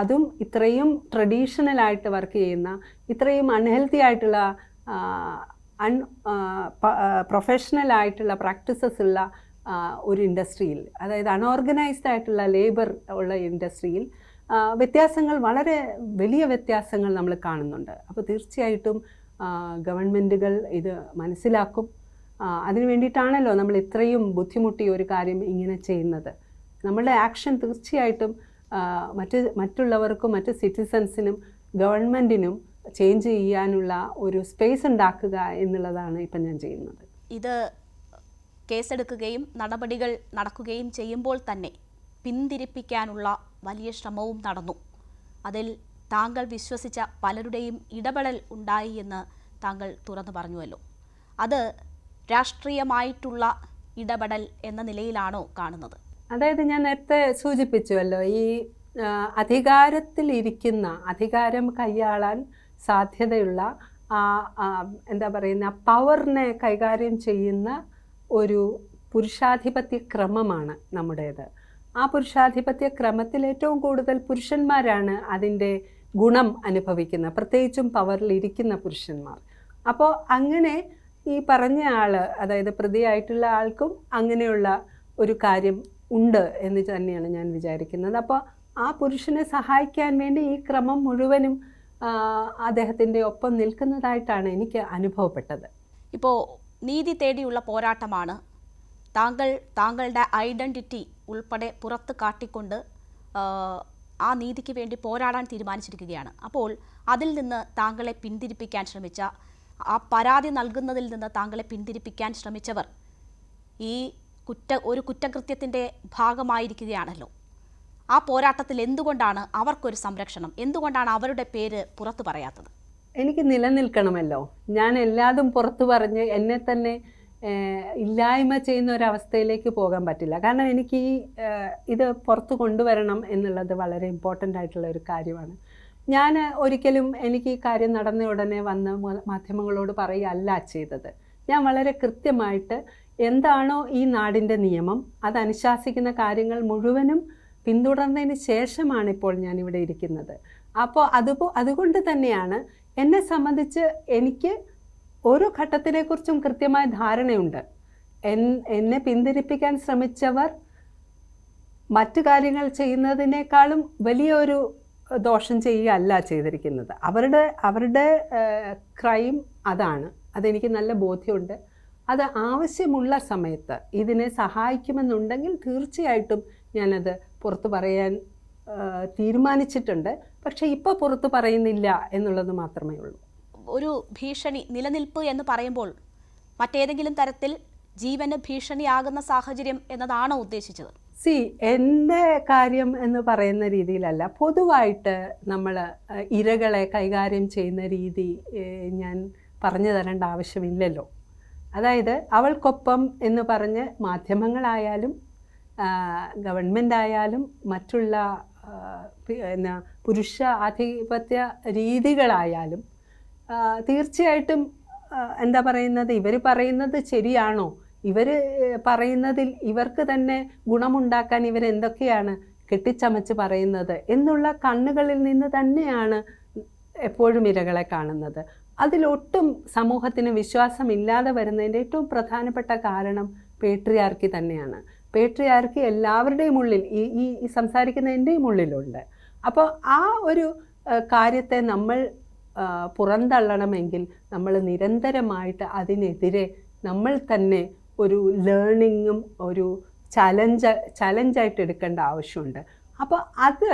അതും ഇത്രയും ട്രഡീഷണലായിട്ട് വർക്ക് ചെയ്യുന്ന, ഇത്രയും അൺഹെൽത്തി ആയിട്ടുള്ള പ്രൊഫഷണലായിട്ടുള്ള പ്രാക്ടീസസ് ഉള്ള ഒരു ഇൻഡസ്ട്രിയിൽ, അതായത് അൺഓർഗനൈസ്ഡ് ആയിട്ടുള്ള ലേബർ ഉള്ള ഇൻഡസ്ട്രിയിൽ വ്യത്യാസങ്ങൾ, വളരെ വലിയ വ്യത്യാസങ്ങൾ നമ്മൾ കാണുന്നുണ്ട്. അപ്പോൾ തീർച്ചയായിട്ടും ഗവൺമെൻറ്റുകൾ ഇത് മനസ്സിലാക്കും. അതിന് വേണ്ടിയിട്ടാണല്ലോ നമ്മൾ ഇത്രയും ബുദ്ധിമുട്ടി ഒരു കാര്യം ഇങ്ങനെ ചെയ്യുന്നത്. നമ്മളുടെ ആക്ഷൻ തീർച്ചയായിട്ടും മറ്റുള്ളവർക്കും മറ്റ് സിറ്റിസൺസിനും ഗവൺമെൻറ്റിനും ചേഞ്ച് ചെയ്യാനുള്ള ഒരു സ്പേസ് ഉണ്ടാക്കുക എന്നുള്ളതാണ് ഇപ്പം ഞാൻ ചെയ്യുന്നത്. ഇത് കേസെടുക്കുകയും നടപടികൾ നടക്കുകയും ചെയ്യുമ്പോൾ തന്നെ പിന്തിരിപ്പിക്കാനുള്ള വലിയ ശ്രമവും നടന്നു. അതിൽ താങ്കൾ വിശ്വസിച്ച പലരുടെയും ഇടപെടൽ ഉണ്ടായി എന്ന് താങ്കൾ തുറന്നു പറഞ്ഞുവല്ലോ. അത് രാഷ്ട്രീയമായിട്ടുള്ള ഇടപെടൽ എന്ന നിലയിലാണോ കാണുന്നത്? അതായത് ഞാൻ നേരത്തെ സൂചിപ്പിച്ചുവല്ലോ, ഈ അധികാരം കൈയാളാൻ സാധ്യതയുള്ള എന്താ പറയുന്ന പവറിനെ കൈകാര്യം ചെയ്യുന്ന ഒരു പുരുഷാധിപത്യ ക്രമമാണ് നമ്മുടേത്. ആ പുരുഷാധിപത്യ ക്രമത്തിൽ ഏറ്റവും കൂടുതൽ പുരുഷന്മാരാണ് അതിൻ്റെ ഗുണം അനുഭവിക്കുന്നത്, പ്രത്യേകിച്ചും പവറിലിരിക്കുന്ന പുരുഷന്മാർ. അപ്പോൾ അങ്ങനെ ഈ പറഞ്ഞ ആൾ, അതായത് പ്രതിയായിട്ടുള്ള ആൾക്കും അങ്ങനെയുള്ള ഒരു കാര്യം ഉണ്ട് എന്ന് തന്നെയാണ് ഞാൻ വിചാരിക്കുന്നത്. അപ്പോൾ ആ പുരുഷനെ സഹായിക്കാൻ വേണ്ടി ഈ ക്രമം മുഴുവനും അദ്ദേഹത്തിൻ്റെ ഒപ്പം നിൽക്കുന്നതായിട്ടാണ് എനിക്ക് അനുഭവപ്പെട്ടത്. ഇപ്പോൾ നീതി തേടിയുള്ള പോരാട്ടമാണ്. താങ്കളുടെ ഐഡൻറ്റിറ്റി ഉൾപ്പെടെ പുറത്ത് കാട്ടിക്കൊണ്ട് ആ നീതിക്ക് വേണ്ടി പോരാടാൻ തീരുമാനിച്ചിരിക്കുകയാണ്. അപ്പോൾ അതിൽ നിന്ന് താങ്കളെ പിന്തിരിപ്പിക്കാൻ ശ്രമിച്ച, ആ പരാതി നൽകുന്നതിൽ നിന്ന് താങ്കളെ പിന്തിരിപ്പിക്കാൻ ശ്രമിച്ചവർ ഈ ഒരു കുറ്റകൃത്യത്തിൻ്റെ ഭാഗമായിരിക്കുകയാണല്ലോ. ആ പോരാട്ടത്തിൽ എന്തുകൊണ്ടാണ് അവർക്കൊരു സംരക്ഷണം, എന്തുകൊണ്ടാണ് അവരുടെ പേര് പുറത്തു പറയാത്തത്? എനിക്ക് നിലനിൽക്കണമല്ലോ. ഞാൻ എല്ലാതും പുറത്തു പറഞ്ഞ് എന്നെ തന്നെ ഇല്ലായ്മ ചെയ്യുന്ന ഒരവസ്ഥയിലേക്ക് പോകാൻ പറ്റില്ല. കാരണം എനിക്ക് ഇത് പുറത്തു കൊണ്ടുവരണം എന്നുള്ളത് വളരെ ഇമ്പോർട്ടൻ്റ് ആയിട്ടുള്ള ഒരു കാര്യമാണ്. ഞാൻ ഒരിക്കലും എനിക്ക് ഈ കാര്യം നടന്ന ഉടനെ വന്ന് മാധ്യമങ്ങളോട് പറയുകയല്ല ചെയ്തത്. ഞാൻ വളരെ കൃത്യമായിട്ട് എന്താണോ ഈ നാടിൻ്റെ നിയമം, അത് അനുശാസിക്കുന്ന കാര്യങ്ങൾ മുഴുവനും പിന്തുടർന്നതിന് ശേഷമാണ് ഇപ്പോൾ ഞാനിവിടെ ഇരിക്കുന്നത്. അപ്പോൾ അതുകൊണ്ട് തന്നെയാണ് എന്നെ സംബന്ധിച്ച് എനിക്ക് ഓരോ ഘട്ടത്തിനെക്കുറിച്ചും കൃത്യമായ ധാരണയുണ്ട്. എന്നെ പിന്തിരിപ്പിക്കാൻ ശ്രമിച്ചവർ മറ്റു കാര്യങ്ങൾ ചെയ്യുന്നതിനേക്കാളും വലിയൊരു ദോഷം ചെയ്യുകയല്ല ചെയ്തിരിക്കുന്നത്. അവരുടെ ക്രൈം അതാണ്. അതെനിക്ക് നല്ല ബോധ്യമുണ്ട്. അത് ആവശ്യമുള്ള സമയത്ത് ഇതിനെ സഹായിക്കുമെന്നുണ്ടെങ്കിൽ തീർച്ചയായിട്ടും ഞാനത് പുറത്തു പറയാൻ തീരുമാനിച്ചിട്ടുണ്ട്. പക്ഷേ ഇപ്പോൾ പുറത്തു പറയുന്നില്ല എന്നുള്ളത് മാത്രമേ ഉള്ളൂ. ഒരു ഭീഷണി നിലനിൽപ്പ് എന്ന് പറയുമ്പോൾ മറ്റേതെങ്കിലും തരത്തിൽ ജീവന് ഭീഷണിയാകുന്ന സാഹചര്യം എന്നതാണോ ഉദ്ദേശിച്ചത്? എൻ്റെ കാര്യം എന്ന് പറയുന്ന രീതിയിലല്ല, പൊതുവായിട്ട് നമ്മൾ ഇരകളെ കൈകാര്യം ചെയ്യുന്ന രീതി ഞാൻ പറഞ്ഞു തരേണ്ട ആവശ്യമില്ലല്ലോ. അതായത് അവൾക്കൊപ്പം എന്ന് പറഞ്ഞ് മാധ്യമങ്ങളായാലും ഗവൺമെൻറ് ആയാലും മറ്റുള്ള പുരുഷ ആധിപത്യ രീതികളായാലും തീർച്ചയായിട്ടും എന്താ പറയുന്നത്, ഇവർ പറയുന്നത് ശരിയാണോ, ഇവർ പറയുന്നതിൽ ഇവർക്ക് തന്നെ ഗുണമുണ്ടാക്കാൻ ഇവരെന്തൊക്കെയാണ് കെട്ടിച്ചമച്ച് പറയുന്നത് എന്നുള്ള കണ്ണുകളിൽ നിന്ന് തന്നെയാണ് എപ്പോഴും ഇരകളെ കാണുന്നത്. അതിലൊട്ടും സമൂഹത്തിന് വിശ്വാസമില്ലാതെ വരുന്നതിൻ്റെ ഏറ്റവും പ്രധാനപ്പെട്ട കാരണം പേട്രിയാർക്കി തന്നെയാണ്. പേട്രിയാർക്കി എല്ലാവരുടെയും ഉള്ളിൽ, ഈ സംസാരിക്കുന്ന എൻ്റെയും ഉള്ളിലുണ്ട്. അപ്പോൾ ആ ഒരു കാര്യത്തെ നമ്മൾ പുറന്തള്ളണമെങ്കിൽ നമ്മൾ നിരന്തരമായിട്ട് അതിനെതിരെ നമ്മൾ തന്നെ ഒരു ലേണിങ്ങും ഒരു ചലഞ്ചായിട്ട് എടുക്കേണ്ട ആവശ്യമുണ്ട്. അപ്പോൾ അത്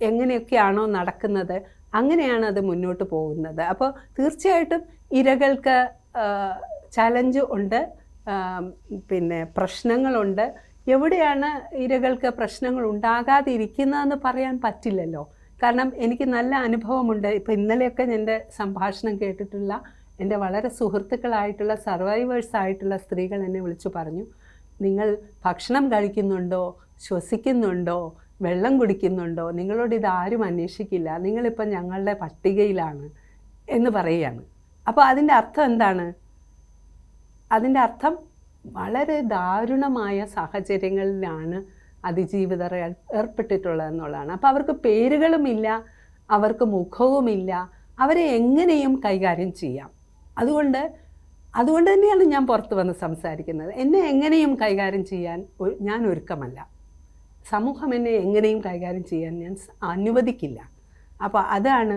എങ്ങനെയൊക്കെയാണോ നടക്കുന്നത് അങ്ങനെയാണ് അത് മുന്നോട്ട് പോകുന്നത്. അപ്പോൾ തീർച്ചയായിട്ടും ഇരകൾക്ക് ചലഞ്ച് ഉണ്ട്, പിന്നെ പ്രശ്നങ്ങളുണ്ട്. എവിടെയാണ് ഇരകൾക്ക് പ്രശ്നങ്ങൾ ഉണ്ടാകാതിരിക്കുന്നതെന്ന് പറയാൻ പറ്റില്ലല്ലോ. കാരണം എനിക്ക് നല്ല അനുഭവമുണ്ട്. ഇപ്പോൾ ഇന്നലെയൊക്കെ എൻ്റെ സംഭാഷണം കേട്ടിട്ടുള്ള എൻ്റെ വളരെ സുഹൃത്തുക്കളായിട്ടുള്ള സർവൈവേഴ്സായിട്ടുള്ള സ്ത്രീകൾ എന്നെ വിളിച്ചു പറഞ്ഞു, നിങ്ങൾ ഭക്ഷണം കഴിക്കുന്നുണ്ടോ, ശ്വസിക്കുന്നുണ്ടോ, വെള്ളം കുടിക്കുന്നുണ്ടോ, നിങ്ങളോട് ഇതാരും അന്വേഷിക്കില്ല, നിങ്ങളിപ്പം ഞങ്ങളുടെ പട്ടികയിലാണ് എന്ന് പറയുകയാണ്. അപ്പോൾ അതിൻ്റെ അർത്ഥം എന്താണ്? അതിൻ്റെ അർത്ഥം വളരെ ദാരുണമായ സാഹചര്യങ്ങളിലാണ് അതിജീവിതർ ഏർപ്പെട്ടിട്ടുള്ളതെന്നുള്ളതാണ്. അപ്പോൾ അവർക്ക് പേരുകളുമില്ല, അവർക്ക് മുഖവുമില്ല, അവരെ എങ്ങനെയും കൈകാര്യം ചെയ്യാം. അതുകൊണ്ട് തന്നെയാണ് ഞാൻ പുറത്ത് വന്ന് സംസാരിക്കുന്നത്. എന്നെ എങ്ങനെയും കൈകാര്യം ചെയ്യാൻ ഞാൻ ഒരുക്കമല്ല. സമൂഹം എന്നെ എങ്ങനെയും കൈകാര്യം ചെയ്യാൻ ഞാൻ അനുവദിക്കില്ല. അപ്പോൾ അതാണ്.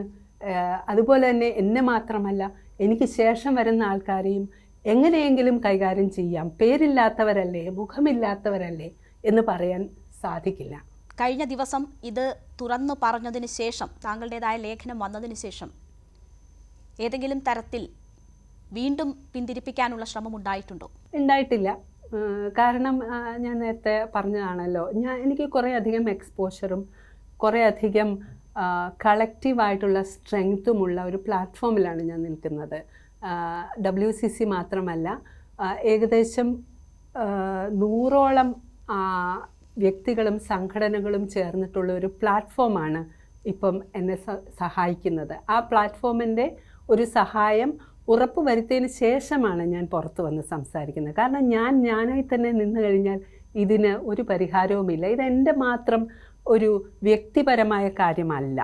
അതുപോലെ തന്നെ എന്നെ മാത്രമല്ല, എനിക്ക് ശേഷം വരുന്ന ആൾക്കാരെയും എങ്ങനെയെങ്കിലും കൈകാര്യം ചെയ്യാം. പേരില്ലാത്തവരല്ലേ, മുഖമില്ലാത്തവരല്ലേ എന്ന് പറയാൻ സാധിക്കില്ല. കഴിഞ്ഞ ദിവസം ഇത് തുറന്നു പറഞ്ഞതിന് ശേഷം, താങ്കളുടേതായ ലേഖനം വന്നതിന് ശേഷം ഏതെങ്കിലും തരത്തിൽ വീണ്ടും പിന്തിരിപ്പിക്കാനുള്ള ശ്രമം ഉണ്ടായിട്ടുണ്ടോ? ഉണ്ടായിട്ടില്ല. കാരണം ഞാൻ നേരത്തെ പറഞ്ഞതാണല്ലോ, എനിക്ക് കുറേ അധികം എക്സ്പോഷറും കുറേ അധികം കളക്റ്റീവായിട്ടുള്ള സ്ട്രെങ്ത്തുമുള്ള ഒരു പ്ലാറ്റ്ഫോമിലാണ് ഞാൻ നിൽക്കുന്നത്. WCC മാത്രമല്ല, ഏകദേശം 100ഓളം വ്യക്തികളും സംഘടനകളും ചേർന്നിട്ടുള്ള ഒരു പ്ലാറ്റ്ഫോമാണ് ഇപ്പം എന്നെ സഹായിക്കുന്നത്. ആ പ്ലാറ്റ്ഫോമിൻ്റെ ഒരു സഹായം ഉറപ്പുവരുത്തിയതിന് ശേഷമാണ് ഞാൻ പുറത്ത് വന്ന് സംസാരിക്കുന്നത്. കാരണം ഞാനായി തന്നെ നിന്ന് കഴിഞ്ഞാൽ ഇതിന് ഒരു പരിഹാരവുമില്ല. ഇതെൻ്റെ മാത്രം ഒരു വ്യക്തിപരമായ കാര്യമല്ല,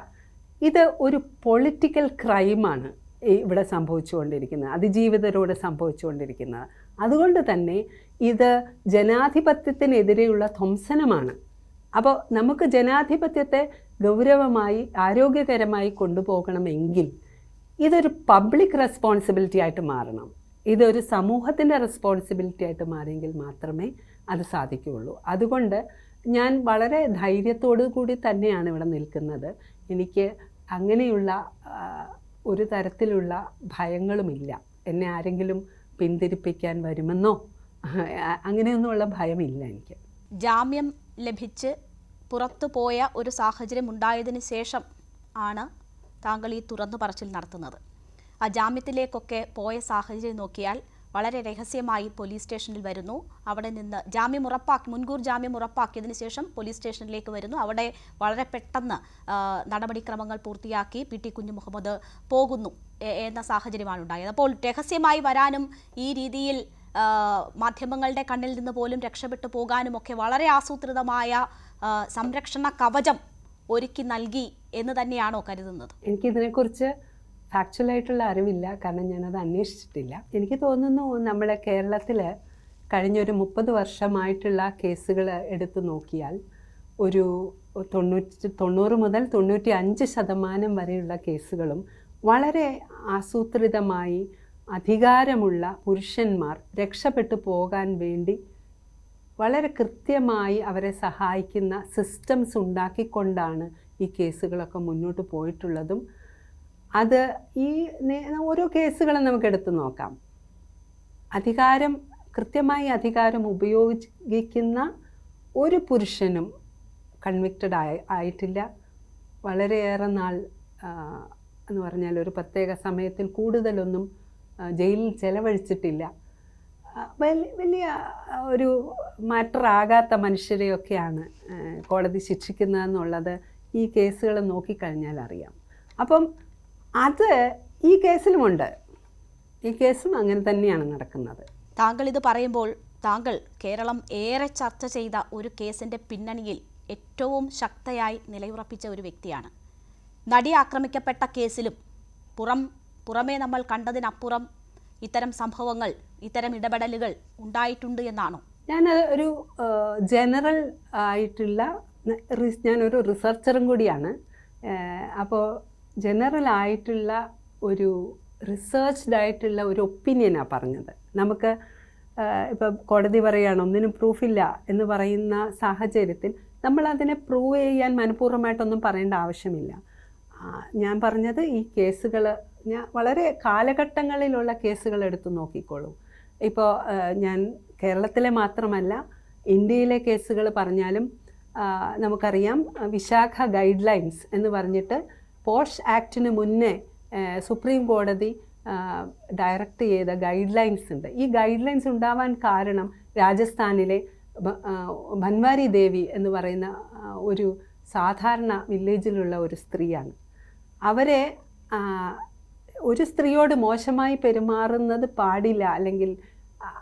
ഇത് ഒരു പൊളിറ്റിക്കൽ ക്രൈമാണ് ഇവിടെ സംഭവിച്ചുകൊണ്ടിരിക്കുന്നത്, അതിജീവിതരോട് സംഭവിച്ചുകൊണ്ടിരിക്കുന്നത്. അതുകൊണ്ട് തന്നെ ഇത് ജനാധിപത്യത്തിനെതിരെയുള്ള ധ്വംസനമാണ്. അപ്പോൾ നമുക്ക് ജനാധിപത്യത്തെ ഗൗരവമായി ആരോഗ്യകരമായി കൊണ്ടുപോകണമെങ്കിൽ ഇതൊരു പബ്ലിക് റെസ്പോൺസിബിലിറ്റി ആയിട്ട് മാറണം. ഇതൊരു സമൂഹത്തിൻ്റെ റെസ്പോൺസിബിലിറ്റി ആയിട്ട് മാറിയെങ്കിൽ മാത്രമേ അത് സാധിക്കുകയുള്ളൂ. അതുകൊണ്ട് ഞാൻ വളരെ ധൈര്യത്തോടു കൂടി തന്നെയാണ് ഇവിടെ നിൽക്കുന്നത്. എനിക്ക് അങ്ങനെയുള്ള ഒരു തരത്തിലുള്ള ഭയങ്ങളുമില്ല. എന്നെ ആരെങ്കിലും പിന്തിരിപ്പിക്കാൻ വരുമെന്നോ അങ്ങനെയൊന്നുമുള്ള ഭയമില്ല എനിക്ക്. ജാമ്യം ലഭിച്ച് പുറത്തു പോയ ഒരു സാഹചര്യം ഉണ്ടായതിന് ശേഷം ആണ് താങ്കൾ ഈ തുറന്നു പറച്ചിൽ നടത്തുന്നത്. ആ ജാമ്യത്തിലേക്കൊക്കെ പോയ സാഹചര്യം നോക്കിയാൽ വളരെ രഹസ്യമായി പോലീസ് സ്റ്റേഷനിൽ വരുന്നു. അവിടെ നിന്ന് മുൻകൂർ ജാമ്യം ഉറപ്പാക്കിയതിന് ശേഷം പോലീസ് സ്റ്റേഷനിലേക്ക് വരുന്നു. അവിടെ വളരെ പെട്ടെന്ന് നടപടിക്രമങ്ങൾ പൂർത്തിയാക്കി PT കുഞ്ഞുമുഹമ്മദ് പോകുന്നു എന്ന സാഹചര്യമാണ് ഉണ്ടായത്. അപ്പോൾ രഹസ്യമായി വരാനും ഈ രീതിയിൽ മാധ്യമങ്ങളുടെ കണ്ണിൽ നിന്ന് പോലും രക്ഷപ്പെട്ടു പോകാനുമൊക്കെ വളരെ ആസൂത്രിതമായ സംരക്ഷണ കവചം ഒരുക്കി നൽകി എന്ന് തന്നെയാണോ കരുതുന്നത്? എനിക്കിതിനെക്കുറിച്ച് ഫാക്ച്വലായിട്ടുള്ള അറിവില്ല, കാരണം ഞാനത് അന്വേഷിച്ചിട്ടില്ല. എനിക്ക് തോന്നുന്നു നമ്മുടെ കേരളത്തിൽ കഴിഞ്ഞൊരു 30 വർഷമായിട്ടുള്ള കേസുകൾ എടുത്തു നോക്കിയാൽ ഒരു 90 മുതൽ 95% വരെയുള്ള കേസുകളും വളരെ ആസൂത്രിതമായി അധികാരമുള്ള പുരുഷന്മാർ രക്ഷപ്പെട്ടു പോകാൻ വേണ്ടി വളരെ കൃത്യമായി അവരെ സഹായിക്കുന്ന സിസ്റ്റംസ് ഉണ്ടാക്കിക്കൊണ്ടാണ് ഈ കേസുകളൊക്കെ മുന്നോട്ട് പോയിട്ടുള്ളതും. അത് ഓരോ കേസുകളും നമുക്ക് എടുത്തു നോക്കാം. കൃത്യമായി അധികാരം ഉപയോഗിക്കുന്ന ഒരു പുരുഷനും കൺവിക്റ്റഡ് ആയിട്ടില്ല. വളരെയേറെ നാൾ എന്ന് പറഞ്ഞാൽ ഒരു പ്രത്യേക സമയത്തിൽ കൂടുതലൊന്നും ജയിലിൽ ചെലവഴിച്ചിട്ടില്ല. വലിയ ഒരു മാറ്റർ ആകാത്ത മനുഷ്യരെയൊക്കെയാണ് കോടതി ശിക്ഷിക്കുന്നതെന്നുള്ളത് ഈ കേസുകൾ നോക്കിക്കഴിഞ്ഞാൽ അറിയാം. അപ്പം അത് ഈ കേസിലുമുണ്ട്. ഈ കേസും അങ്ങനെ തന്നെയാണ് നടക്കുന്നത്. താങ്കൾ ഇത് പറയുമ്പോൾ താങ്കൾ കേരളം ഏറെ ചർച്ച ചെയ്ത ഒരു കേസിൻ്റെ പിന്നണിയിൽ ഏറ്റവും ശക്തയായി നിലയുറപ്പിച്ച ഒരു വ്യക്തിയാണ്. നടി ആക്രമിക്കപ്പെട്ട കേസിലും പുറമേ നമ്മൾ കണ്ടതിനപ്പുറം ഇത്തരം സംഭവങ്ങൾ, ഇത്തരം ഇടപെടലുകൾ ഉണ്ടായിട്ടുണ്ട് എന്നാണോ? ഞാൻ ഒരു ജനറൽ ആയിട്ടുള്ള ഞാനൊരു റിസർച്ചറും കൂടിയാണ്. അപ്പോൾ ജനറൽ ആയിട്ടുള്ള ഒരു റിസർച്ച്ഡ് ആയിട്ടുള്ള ഒരു ഒപ്പീനിയനാണ് പറഞ്ഞത്. നമുക്ക് ഇപ്പം കോടതി പറയുകയാണ് ഒന്നിനും പ്രൂഫില്ല എന്ന് പറയുന്ന സാഹചര്യത്തിൽ നമ്മളതിനെ പ്രൂവ് ചെയ്യാൻ മനഃപൂർവ്വമായിട്ടൊന്നും പറയേണ്ട ആവശ്യമില്ല. ഞാൻ പറഞ്ഞത് ഈ കേസുകൾ ഞാൻ വളരെ കാലഘട്ടങ്ങളിലുള്ള കേസുകൾ എടുത്ത് നോക്കിക്കോളൂ. ഇപ്പോൾ ഞാൻ കേരളത്തിലെ മാത്രമല്ല ഇന്ത്യയിലെ കേസുകൾ പറഞ്ഞാലും നമുക്കറിയാം, വിശാഖ ഗൈഡ് ലൈൻസ് എന്ന് പറഞ്ഞിട്ട് പോഷ് ആക്ടിന് മുന്നേ സുപ്രീം കോടതി ഡയറക്റ്റ് ചെയ്ത ഗൈഡ് ലൈൻസ് ഉണ്ട്. ഈ ഗൈഡ് ലൈൻസ് ഉണ്ടാവാൻ കാരണം രാജസ്ഥാനിലെ ബൻവാരി ദേവി എന്ന് പറയുന്ന ഒരു സാധാരണ വില്ലേജിലുള്ള ഒരു സ്ത്രീയാണ്. അവരെ ഒരു സ്ത്രീയോട് മോശമായി പെരുമാറുന്നത് പാടില്ല, അല്ലെങ്കിൽ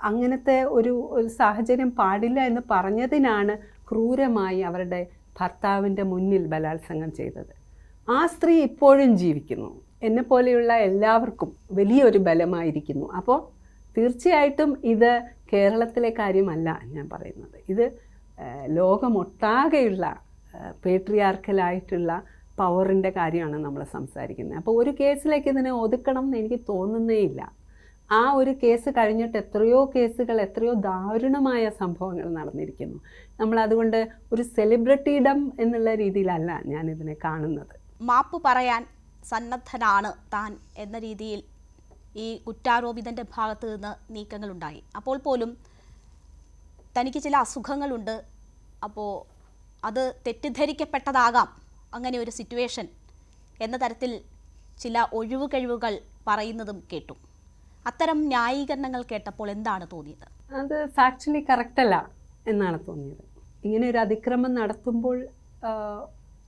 അങ്ങനത്തെ ഒരു സാഹചര്യം പാടില്ല എന്ന് പറഞ്ഞതിനാണ് ക്രൂരമായി അവരുടെ ഭർത്താവിൻ്റെ മുന്നിൽ ബലാത്സംഗം ചെയ്തത്. ആ സ്ത്രീ ഇപ്പോഴും ജീവിക്കുന്നു. എന്നെപ്പോലെയുള്ള എല്ലാവർക്കും വലിയൊരു ബലമായിരിക്കുന്നു. അപ്പോൾ തീർച്ചയായിട്ടും ഇത് കേരളത്തിലെ കാര്യമല്ല ഞാൻ പറയുന്നത്. ഇത് ലോകമൊട്ടാകെയുള്ള പേട്രിയാർക്കലായിട്ടുള്ള പവറിൻ്റെ കാര്യമാണ് നമ്മൾ സംസാരിക്കുന്നത്. അപ്പോൾ ഒരു കേസിലേക്ക് ഇതിനെ ഒതുക്കണം എന്ന് എനിക്ക് തോന്നുന്നേയില്ല. ആ ഒരു കേസ് കഴിഞ്ഞിട്ട് എത്രയോ കേസുകൾ, എത്രയോ ദാരുണമായ സംഭവങ്ങൾ നടന്നിരിക്കുന്നു. നമ്മളതുകൊണ്ട് ഒരു സെലിബ്രിറ്റിയിടം എന്നുള്ള രീതിയിലല്ല ഞാനിതിനെ കാണുന്നത്. മാപ്പ് പറയാൻ സന്നദ്ധനാണ് താൻ എന്ന രീതിയിൽ ഈ കുറ്റാരോപിതൻ്റെ ഭാഗത്ത് നിന്ന് നീക്കങ്ങളുണ്ടായി. അപ്പോൾ പോലും തനിക്ക് ചില അസുഖങ്ങളുണ്ട്, അപ്പോൾ അത് തെറ്റിദ്ധരിക്കപ്പെട്ടതാകാം അങ്ങനെ ഒരു സിറ്റുവേഷൻ എന്ന തരത്തിൽ ചില ഒഴിവുകഴിവുകൾ പറയുന്നതും കേട്ടു. അത്തരം ന്യായീകരണങ്ങൾ കേട്ടപ്പോൾ എന്താണ് തോന്നിയത്? അത് ഫാക്ച്വലി കറക്റ്റല്ല എന്നാണ് തോന്നിയത്. ഇങ്ങനെ ഒരു അതിക്രമം നടത്തുമ്പോൾ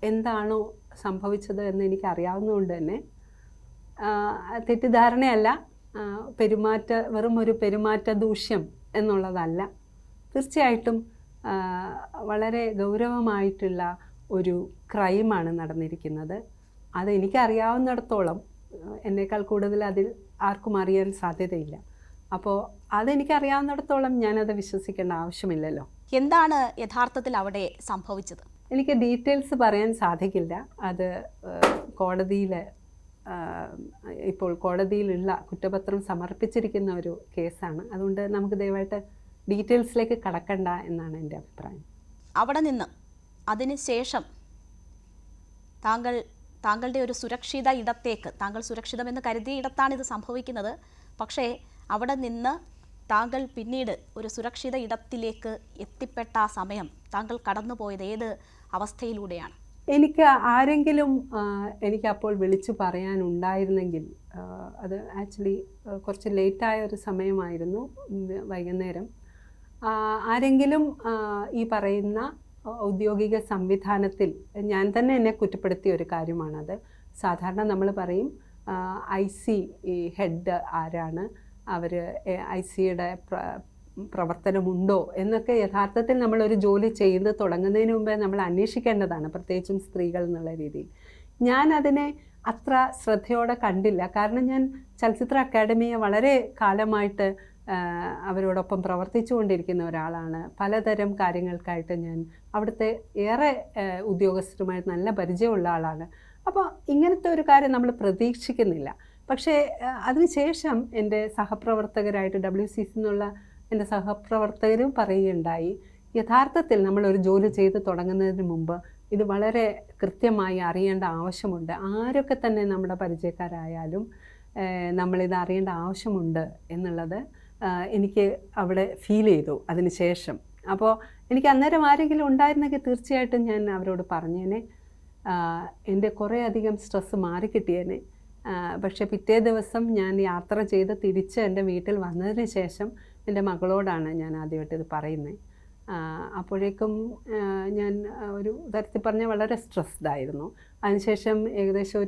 എന്താണോ സംഭവിച്ചത് എന്ന് എനിക്ക് അറിയാവുന്നതുകൊണ്ട് തന്നെ തെറ്റിദ്ധാരണയല്ല, വെറും ഒരു പെരുമാറ്റ ദൂഷ്യം എന്നുള്ളതല്ല. തീർച്ചയായിട്ടും വളരെ ഗൗരവമായിട്ടുള്ള ഒരു ക്രൈമാണ് നടന്നിരിക്കുന്നത്. അതെനിക്കറിയാവുന്നിടത്തോളം എന്നേക്കാൾ കൂടുതൽ അതിൽ ആർക്കും അറിയാൻ സാധ്യതയില്ല. അപ്പോൾ അതെനിക്കറിയാവുന്നിടത്തോളം ഞാനത് വിശ്വസിക്കേണ്ട ആവശ്യമില്ലല്ലോ. എന്താണ് യഥാർത്ഥത്തിൽ അവിടെ സംഭവിച്ചത്? എനിക്ക് ഡീറ്റെയിൽസ് പറയാൻ സാധിക്കില്ല. അത് ഇപ്പോൾ കോടതിയിലുള്ള കുറ്റപത്രം സമർപ്പിച്ചിരിക്കുന്ന ഒരു കേസാണ്. അതുകൊണ്ട് നമുക്ക് ദയവായിട്ട് ഡീറ്റെയിൽസിലേക്ക് കടക്കണ്ട എന്നാണ് എൻ്റെ അഭിപ്രായം. അവിടെ നിന്ന് അതിനുശേഷം താങ്കളുടെ ഒരു സുരക്ഷിത ഇടത്തേക്ക്, താങ്കൾ സുരക്ഷിതമെന്ന് കരുതിയ ഇടത്താണ് ഇത് സംഭവിക്കുന്നത്, പക്ഷേ അവിടെ നിന്ന് താങ്കൾ പിന്നീട് ഒരു സുരക്ഷിത ഇടത്തിലേക്ക് എത്തിപ്പെട്ട ആ സമയം താങ്കൾ കടന്നുപോയത് ഏത് അവസ്ഥയിലൂടെയാണ്? എനിക്ക് ആരെങ്കിലും എനിക്കപ്പോൾ വിളിച്ചു പറയാനുണ്ടായിരുന്നെങ്കിൽ, അത് ആക്ച്വലി കുറച്ച് ലേറ്റായ ഒരു സമയമായിരുന്നു, വൈകുന്നേരം. ആരെങ്കിലും ഈ പറയുന്ന ഔദ്യോഗിക സംവിധാനത്തിൽ, ഞാൻ തന്നെ എന്നെ കുറ്റപ്പെടുത്തിയ ഒരു കാര്യമാണത്. സാധാരണ നമ്മൾ പറയും IC ഹെഡ് ആരാണ്, അവർ ICയുടെ പ്രവർത്തനമുണ്ടോ എന്നൊക്കെ യഥാർത്ഥത്തിൽ നമ്മളൊരു ജോലി ചെയ്ത് തുടങ്ങുന്നതിന് മുമ്പേ നമ്മൾ അന്വേഷിക്കേണ്ടതാണ്, പ്രത്യേകിച്ചും സ്ത്രീകൾ എന്നുള്ള രീതിയിൽ. ഞാൻ അതിനെ അത്ര ശ്രദ്ധയോടെ കണ്ടില്ല. കാരണം ഞാൻ ചലച്ചിത്ര അക്കാദമിയെ വളരെ കാലമായിട്ട് അവരോടൊപ്പം പ്രവർത്തിച്ചു കൊണ്ടിരിക്കുന്ന ഒരാളാണ്. പലതരം കാര്യങ്ങൾക്കായിട്ട് ഞാൻ അവിടുത്തെ ഏറെ ഉദ്യോഗസ്ഥരുമായിട്ട് നല്ല പരിചയമുള്ള ആളാണ്. അപ്പോൾ ഇങ്ങനത്തെ ഒരു കാര്യം നമ്മൾ പ്രതീക്ഷിക്കുന്നില്ല. പക്ഷേ അതിനുശേഷം എൻ്റെ സഹപ്രവർത്തകരായിട്ട് WCC എന്നുള്ള എൻ്റെ സഹപ്രവർത്തകരും പറയുകയുണ്ടായി, യഥാർത്ഥത്തിൽ നമ്മളൊരു ജോലി ചെയ്ത് തുടങ്ങുന്നതിന് മുമ്പ് ഇത് വളരെ കൃത്യമായി അറിയേണ്ട ആവശ്യമുണ്ട്. ആരൊക്കെ തന്നെ നമ്മുടെ പരിചയക്കാരായാലും നമ്മളിത് അറിയേണ്ട ആവശ്യമുണ്ട് എന്നുള്ളത് എനിക്ക് അവിടെ ഫീൽ ചെയ്തു അതിന് ശേഷം. അപ്പോൾ എനിക്ക് അന്നേരം ആരെങ്കിലും ഉണ്ടായിരുന്നെങ്കിൽ തീർച്ചയായിട്ടും ഞാൻ അവരോട് പറഞ്ഞേനെ, എൻ്റെ കുറേ അധികം സ്ട്രെസ്സ് മാറിക്കിട്ടിയേനെ. പക്ഷേ പിറ്റേ ദിവസം ഞാൻ യാത്ര ചെയ്ത് തിരിച്ച് എൻ്റെ വീട്ടിൽ വന്നതിന് ശേഷം എൻ്റെ മകളോടാണ് ഞാൻ ആദ്യമായിട്ട് ഇത് പറയുന്നത്. അപ്പോഴേക്കും ഞാൻ ഒരു തരത്തിൽ പറഞ്ഞാൽ വളരെ സ്ട്രെസ്ഡായിരുന്നു. അതിനുശേഷം ഏകദേശം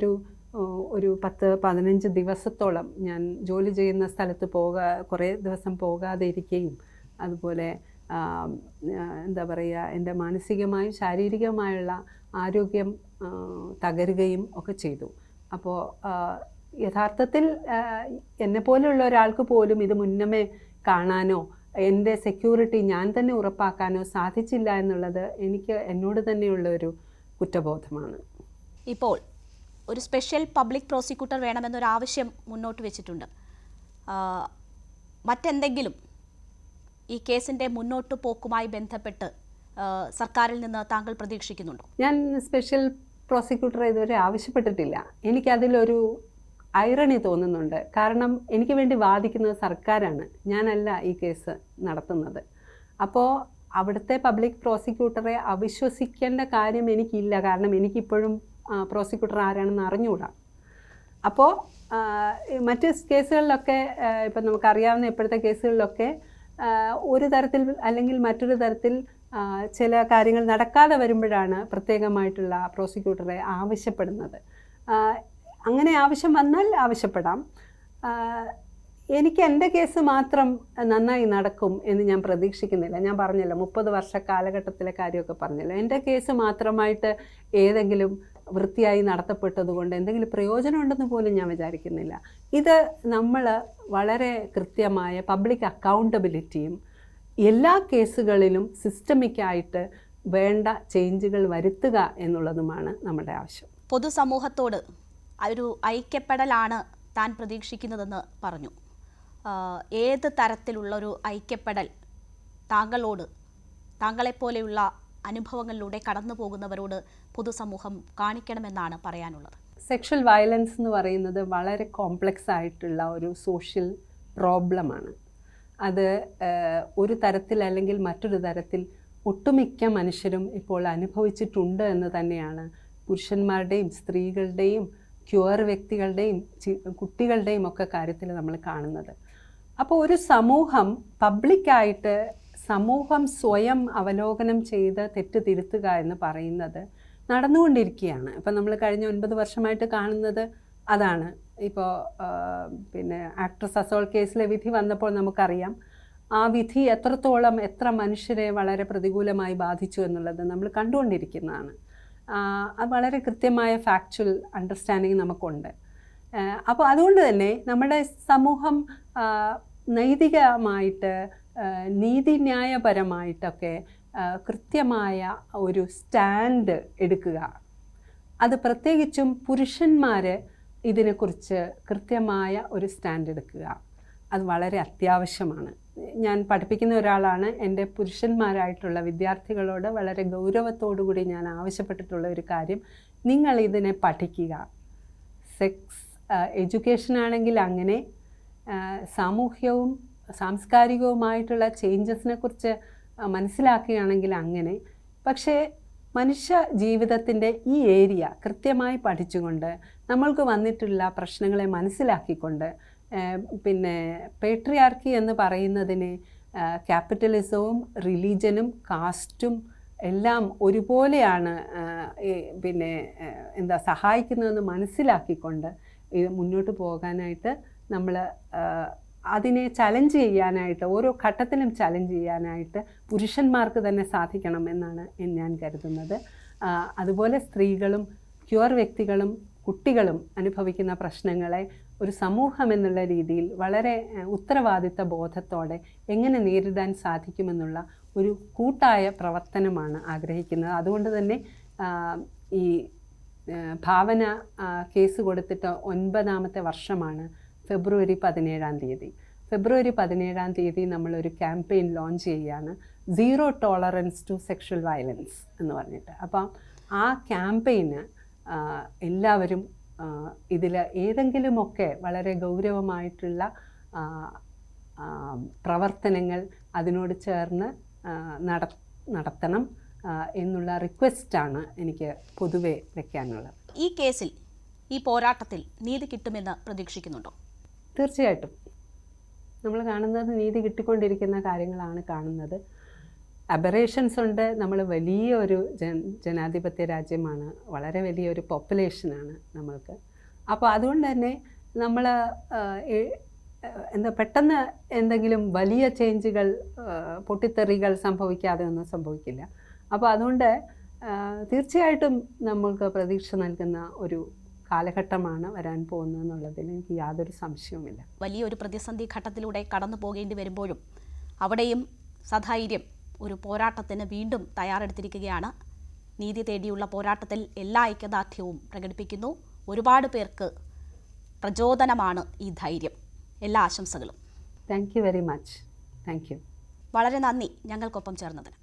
ഒരു 10-15 ദിവസത്തോളം ഞാൻ ജോലി ചെയ്യുന്ന സ്ഥലത്ത് കുറേ ദിവസം പോകാതെ ഇരിക്കുകയും അതുപോലെ എന്താ പറയുക, എൻ്റെ മാനസികമായും ശാരീരികമായുള്ള ആരോഗ്യം തകരുകയും ഒക്കെ ചെയ്തു. അപ്പോൾ യഥാർത്ഥത്തിൽ എന്നെപ്പോലെയുള്ള ഒരാൾക്ക് പോലും ഇത് മുന്നമേ കാണാനോ എൻ്റെ സെക്യൂരിറ്റി ഞാൻ തന്നെ ഉറപ്പാക്കാനോ സാധിച്ചില്ല എന്നുള്ളത് എനിക്ക് എന്നോട് തന്നെയുള്ള ഒരു കുറ്റബോധമാണ്. ഇപ്പോൾ ഒരു സ്പെഷ്യൽ പബ്ലിക് പ്രോസിക്യൂട്ടർ വേണമെന്നൊരാവശ്യം മുന്നോട്ട് വെച്ചിട്ടുണ്ട്. മറ്റെന്തെങ്കിലും ഈ കേസിൻ്റെ മുന്നോട്ട് പോക്കുമായി ബന്ധപ്പെട്ട് സർക്കാരിൽ നിന്ന് താങ്കൾ പ്രതീക്ഷിക്കുന്നുണ്ടോ? ഞാൻ സ്പെഷ്യൽ പ്രോസിക്യൂട്ടറെ ഇതുവരെ ആവശ്യപ്പെട്ടിട്ടില്ല. എനിക്കതിലൊരു ഐറണി തോന്നുന്നുണ്ട്. കാരണം എനിക്ക് വേണ്ടി വാദിക്കുന്നത് സർക്കാരാണ്, ഞാനല്ല ഈ കേസ് നടത്തുന്നത്. അപ്പോൾ അവിടുത്തെ പബ്ലിക് പ്രോസിക്യൂട്ടറെ അവിശ്വസിക്കേണ്ട കാര്യം എനിക്കില്ല. കാരണം എനിക്കിപ്പോഴും പ്രോസിക്യൂട്ടർ ആരാണെന്ന് അറിഞ്ഞുകൂടാ. അപ്പോൾ മറ്റ് കേസുകളിലൊക്കെ ഇപ്പം നമുക്കറിയാവുന്ന ഇപ്പോഴത്തെ കേസുകളിലൊക്കെ ഒരു തരത്തിൽ അല്ലെങ്കിൽ മറ്റൊരു തരത്തിൽ ചില കാര്യങ്ങൾ നടക്കാതെ വരുമ്പോഴാണ് പ്രത്യേകമായിട്ടുള്ള പ്രോസിക്യൂട്ടറെ ആവശ്യപ്പെടുന്നത്. അങ്ങനെ ആവശ്യം വന്നാൽ ആവശ്യപ്പെടാം. എനിക്ക് എൻ്റെ കേസ് മാത്രം നന്നായി നടക്കും എന്ന് ഞാൻ പ്രതീക്ഷിക്കുന്നില്ല. ഞാൻ പറഞ്ഞല്ലോ 30 വർഷ കാലഘട്ടത്തിലെ കാര്യമൊക്കെ പറഞ്ഞല്ലോ. എൻ്റെ കേസ് മാത്രമായിട്ട് ഏതെങ്കിലും വൃത്തിയായി നടത്തപ്പെട്ടതുകൊണ്ട് എന്തെങ്കിലും പ്രയോജനമുണ്ടെന്ന് പോലും ഞാൻ വിചാരിക്കുന്നില്ല. ഇത് നമ്മൾ വളരെ കൃത്യമായ പബ്ലിക് അക്കൗണ്ടബിലിറ്റിയും എല്ലാ കേസുകളിലും സിസ്റ്റമിക്കായിട്ട് വേണ്ട ചേഞ്ചുകൾ വരുത്തുക എന്നുള്ളതുമാണ് നമ്മുടെ ആവശ്യം. പൊതുസമൂഹത്തോട് ഒരു ഐക്യപ്പെടലാണ് താൻ പ്രതീക്ഷിക്കുന്നതെന്ന് പറഞ്ഞു. ഏത് തരത്തിലുള്ളൊരു ഐക്യപ്പെടൽ താങ്കളോട്, താങ്കളെപ്പോലെയുള്ള അനുഭവങ്ങളിലൂടെ കടന്നു പോകുന്നവരോട് പൊതുസമൂഹം കാണിക്കണമെന്നാണ് പറയാനുള്ളത്? സെക്ഷൽ വയലൻസ് എന്ന് പറയുന്നത് വളരെ കോംപ്ലക്സ് ആയിട്ടുള്ള ഒരു സോഷ്യൽ പ്രോബ്ലമാണ്. അത് ഒരു തരത്തിൽ അല്ലെങ്കിൽ മറ്റൊരു തരത്തിൽ ഒട്ടുമിക്ക മനുഷ്യരും ഇപ്പോൾ അനുഭവിച്ചിട്ടുണ്ട് എന്ന് തന്നെയാണ് പുരുഷന്മാരുടെയും സ്ത്രീകളുടെയും ക്യൂർ വ്യക്തികളുടെയും കുട്ടികളുടെയും ഒക്കെ കാര്യത്തിൽ നമ്മൾ കാണുന്നത്. അപ്പോൾ ഒരു സമൂഹം പബ്ലിക്കായിട്ട് സമൂഹം സ്വയം അവലോകനം ചെയ്ത് തെറ്റ് തിരുത്തുക എന്ന് പറയുന്നത് നടന്നുകൊണ്ടിരിക്കുകയാണ്. ഇപ്പം നമ്മൾ കഴിഞ്ഞ 9 വർഷമായിട്ട് കാണുന്നത് അതാണ്. ഇപ്പോൾ പിന്നെ ആക്ട്രസ് അസോൾട്ട് കേസിലെ വിധി വന്നപ്പോൾ നമുക്കറിയാം ആ വിധി എത്രത്തോളം എത്ര മനുഷ്യരെ വളരെ പ്രതികൂലമായി ബാധിച്ചു എന്നുള്ളത് നമ്മൾ കണ്ടുകൊണ്ടിരിക്കുന്നതാണ്. അത് വളരെ കൃത്യമായ ഫാക്ച്വൽ അണ്ടർസ്റ്റാൻഡിങ് നമുക്കുണ്ട്. അപ്പോൾ അതുകൊണ്ട് തന്നെ നമ്മുടെ സമൂഹം നൈതികമായിട്ട് നീതിന്യായപരമായിട്ടൊക്കെ കൃത്യമായ ഒരു സ്റ്റാൻഡ് എടുക്കുക, അത് പ്രത്യേകിച്ചും പുരുഷന്മാർ ഇതിനെക്കുറിച്ച് കൃത്യമായ ഒരു സ്റ്റാൻഡ് എടുക്കുക, അത് വളരെ അത്യാവശ്യമാണ്. ഞാൻ പഠിപ്പിക്കുന്ന ഒരാളാണ്. എൻ്റെ പുരുഷന്മാരായിട്ടുള്ള വിദ്യാർത്ഥികളോട് വളരെ ഗൗരവത്തോടുകൂടി ഞാൻ ആവശ്യപ്പെട്ടിട്ടുള്ള ഒരു കാര്യം, നിങ്ങൾ ഇതിനെ പഠിക്കുക. സെക്സ് എഡ്യൂക്കേഷനാണെങ്കിൽ അങ്ങനെ, സാമൂഹ്യവും സാംസ്കാരികവുമായിട്ടുള്ള ചേഞ്ചസിനെ കുറിച്ച് മനസ്സിലാക്കുകയാണെങ്കിൽ അങ്ങനെ. പക്ഷേ മനുഷ്യ ജീവിതത്തിൻ്റെ ഈ ഏരിയ കൃത്യമായി പഠിച്ചുകൊണ്ട് നമ്മൾക്ക് വന്നിട്ടുള്ള പ്രശ്നങ്ങളെ മനസ്സിലാക്കിക്കൊണ്ട്, പിന്നെ പേട്രിയാർക്കി എന്ന് പറയുന്നതിനെ ക്യാപിറ്റലിസവും റിലീജനും കാസ്റ്റും എല്ലാം ഒരുപോലെയാണ് പിന്നെ സഹായിക്കുന്നതെന്ന് മനസ്സിലാക്കിക്കൊണ്ട് ഇത് മുന്നോട്ട് പോകാനായിട്ട് നമ്മൾ അതിനെ ചലഞ്ച് ചെയ്യാനായിട്ട്, ഓരോ ഘട്ടത്തിലും ചലഞ്ച് ചെയ്യാനായിട്ട് പുരുഷന്മാർക്ക് തന്നെ സാധിക്കണം എന്നാണ് ഞാൻ കരുതുന്നത്. അതുപോലെ സ്ത്രീകളും ക്യൂർ വ്യക്തികളും കുട്ടികളും അനുഭവിക്കുന്ന പ്രശ്നങ്ങളെ ഒരു സമൂഹം എന്നുള്ള രീതിയിൽ വളരെ ഉത്തരവാദിത്ത ബോധത്തോടെ എങ്ങനെ നേരിടാൻ സാധിക്കുമെന്നുള്ള ഒരു കൂട്ടായ പ്രവർത്തനമാണ് ആഗ്രഹിക്കുന്നത്. അതുകൊണ്ട് തന്നെ ഈ ഭാവന കേസ് കൊടുത്തിട്ട് 9ാമത്തെ വർഷമാണ്. ഫെബ്രുവരി 17-ാം തീയതി. ഫെബ്രുവരി 17-ാം തീയതി നമ്മളൊരു ക്യാമ്പയിൻ ലോഞ്ച് ചെയ്യുകയാണ്, 0 ടോളറൻസ് ടു സെക്ഷൽ വയലൻസ് എന്ന് പറഞ്ഞിട്ട്. അപ്പം ആ ക്യാമ്പയിന് എല്ലാവരും ഇതിൽ ഏതെങ്കിലുമൊക്കെ വളരെ ഗൗരവമായിട്ടുള്ള പ്രവർത്തനങ്ങൾ അതിനോട് ചേർന്ന് നടത്തണം എന്നുള്ള റിക്വസ്റ്റാണ് എനിക്ക് പൊതുവെ വയ്ക്കാനുള്ളത്. ഈ കേസിൽ, ഈ പോരാട്ടത്തിൽ നീതി കിട്ടുമെന്ന് പ്രതീക്ഷിക്കുന്നുണ്ടോ? തീർച്ചയായിട്ടും. നമ്മൾ കാണുന്നത് നീതി കിട്ടിക്കൊണ്ടിരിക്കുന്ന കാര്യങ്ങളാണ് കാണുന്നത്. അബറേഷൻസ് ഉണ്ട്. നമ്മൾ വലിയൊരു ജനാധിപത്യ രാജ്യമാണ്, വളരെ വലിയൊരു പോപ്പുലേഷനാണ് നമ്മൾക്ക്. അപ്പോൾ അതുകൊണ്ട് തന്നെ നമ്മൾ എന്താ പെട്ടെന്ന് എന്തെങ്കിലും വലിയ ചേഞ്ചുകൾ, പൊട്ടിത്തെറികൾ സംഭവിക്കാതെ ഒന്നും സംഭവിക്കില്ല. അപ്പോൾ അതുകൊണ്ട് തീർച്ചയായിട്ടും നമ്മൾക്ക് പ്രതീക്ഷ നൽകുന്ന ഒരു കാലഘട്ടമാണ് വരാൻ പോകുന്നതെന്നുള്ളതിൽ എനിക്ക് യാതൊരു സംശയവുമില്ല. വലിയൊരു പ്രതിസന്ധി ഘട്ടത്തിലൂടെ കടന്നു പോകേണ്ടി വരുമ്പോഴും അവിടെയും സധൈര്യം ഒരു പോരാട്ടത്തിന് വീണ്ടും തയ്യാറെടുത്തിരിക്കുകയാണ്. നീതി തേടിയുള്ള പോരാട്ടത്തിൽ എല്ലാ ഐക്യദാർഢ്യവും പ്രകടിപ്പിക്കുന്നു. ഒരുപാട് പേർക്ക് പ്രചോദനമാണ് ഈ ധൈര്യം. എല്ലാ ആശംസകളും. Thank you very much. Thank you. വളരെ നന്ദി ഞങ്ങൾക്കൊപ്പം ചേർന്നതിന്.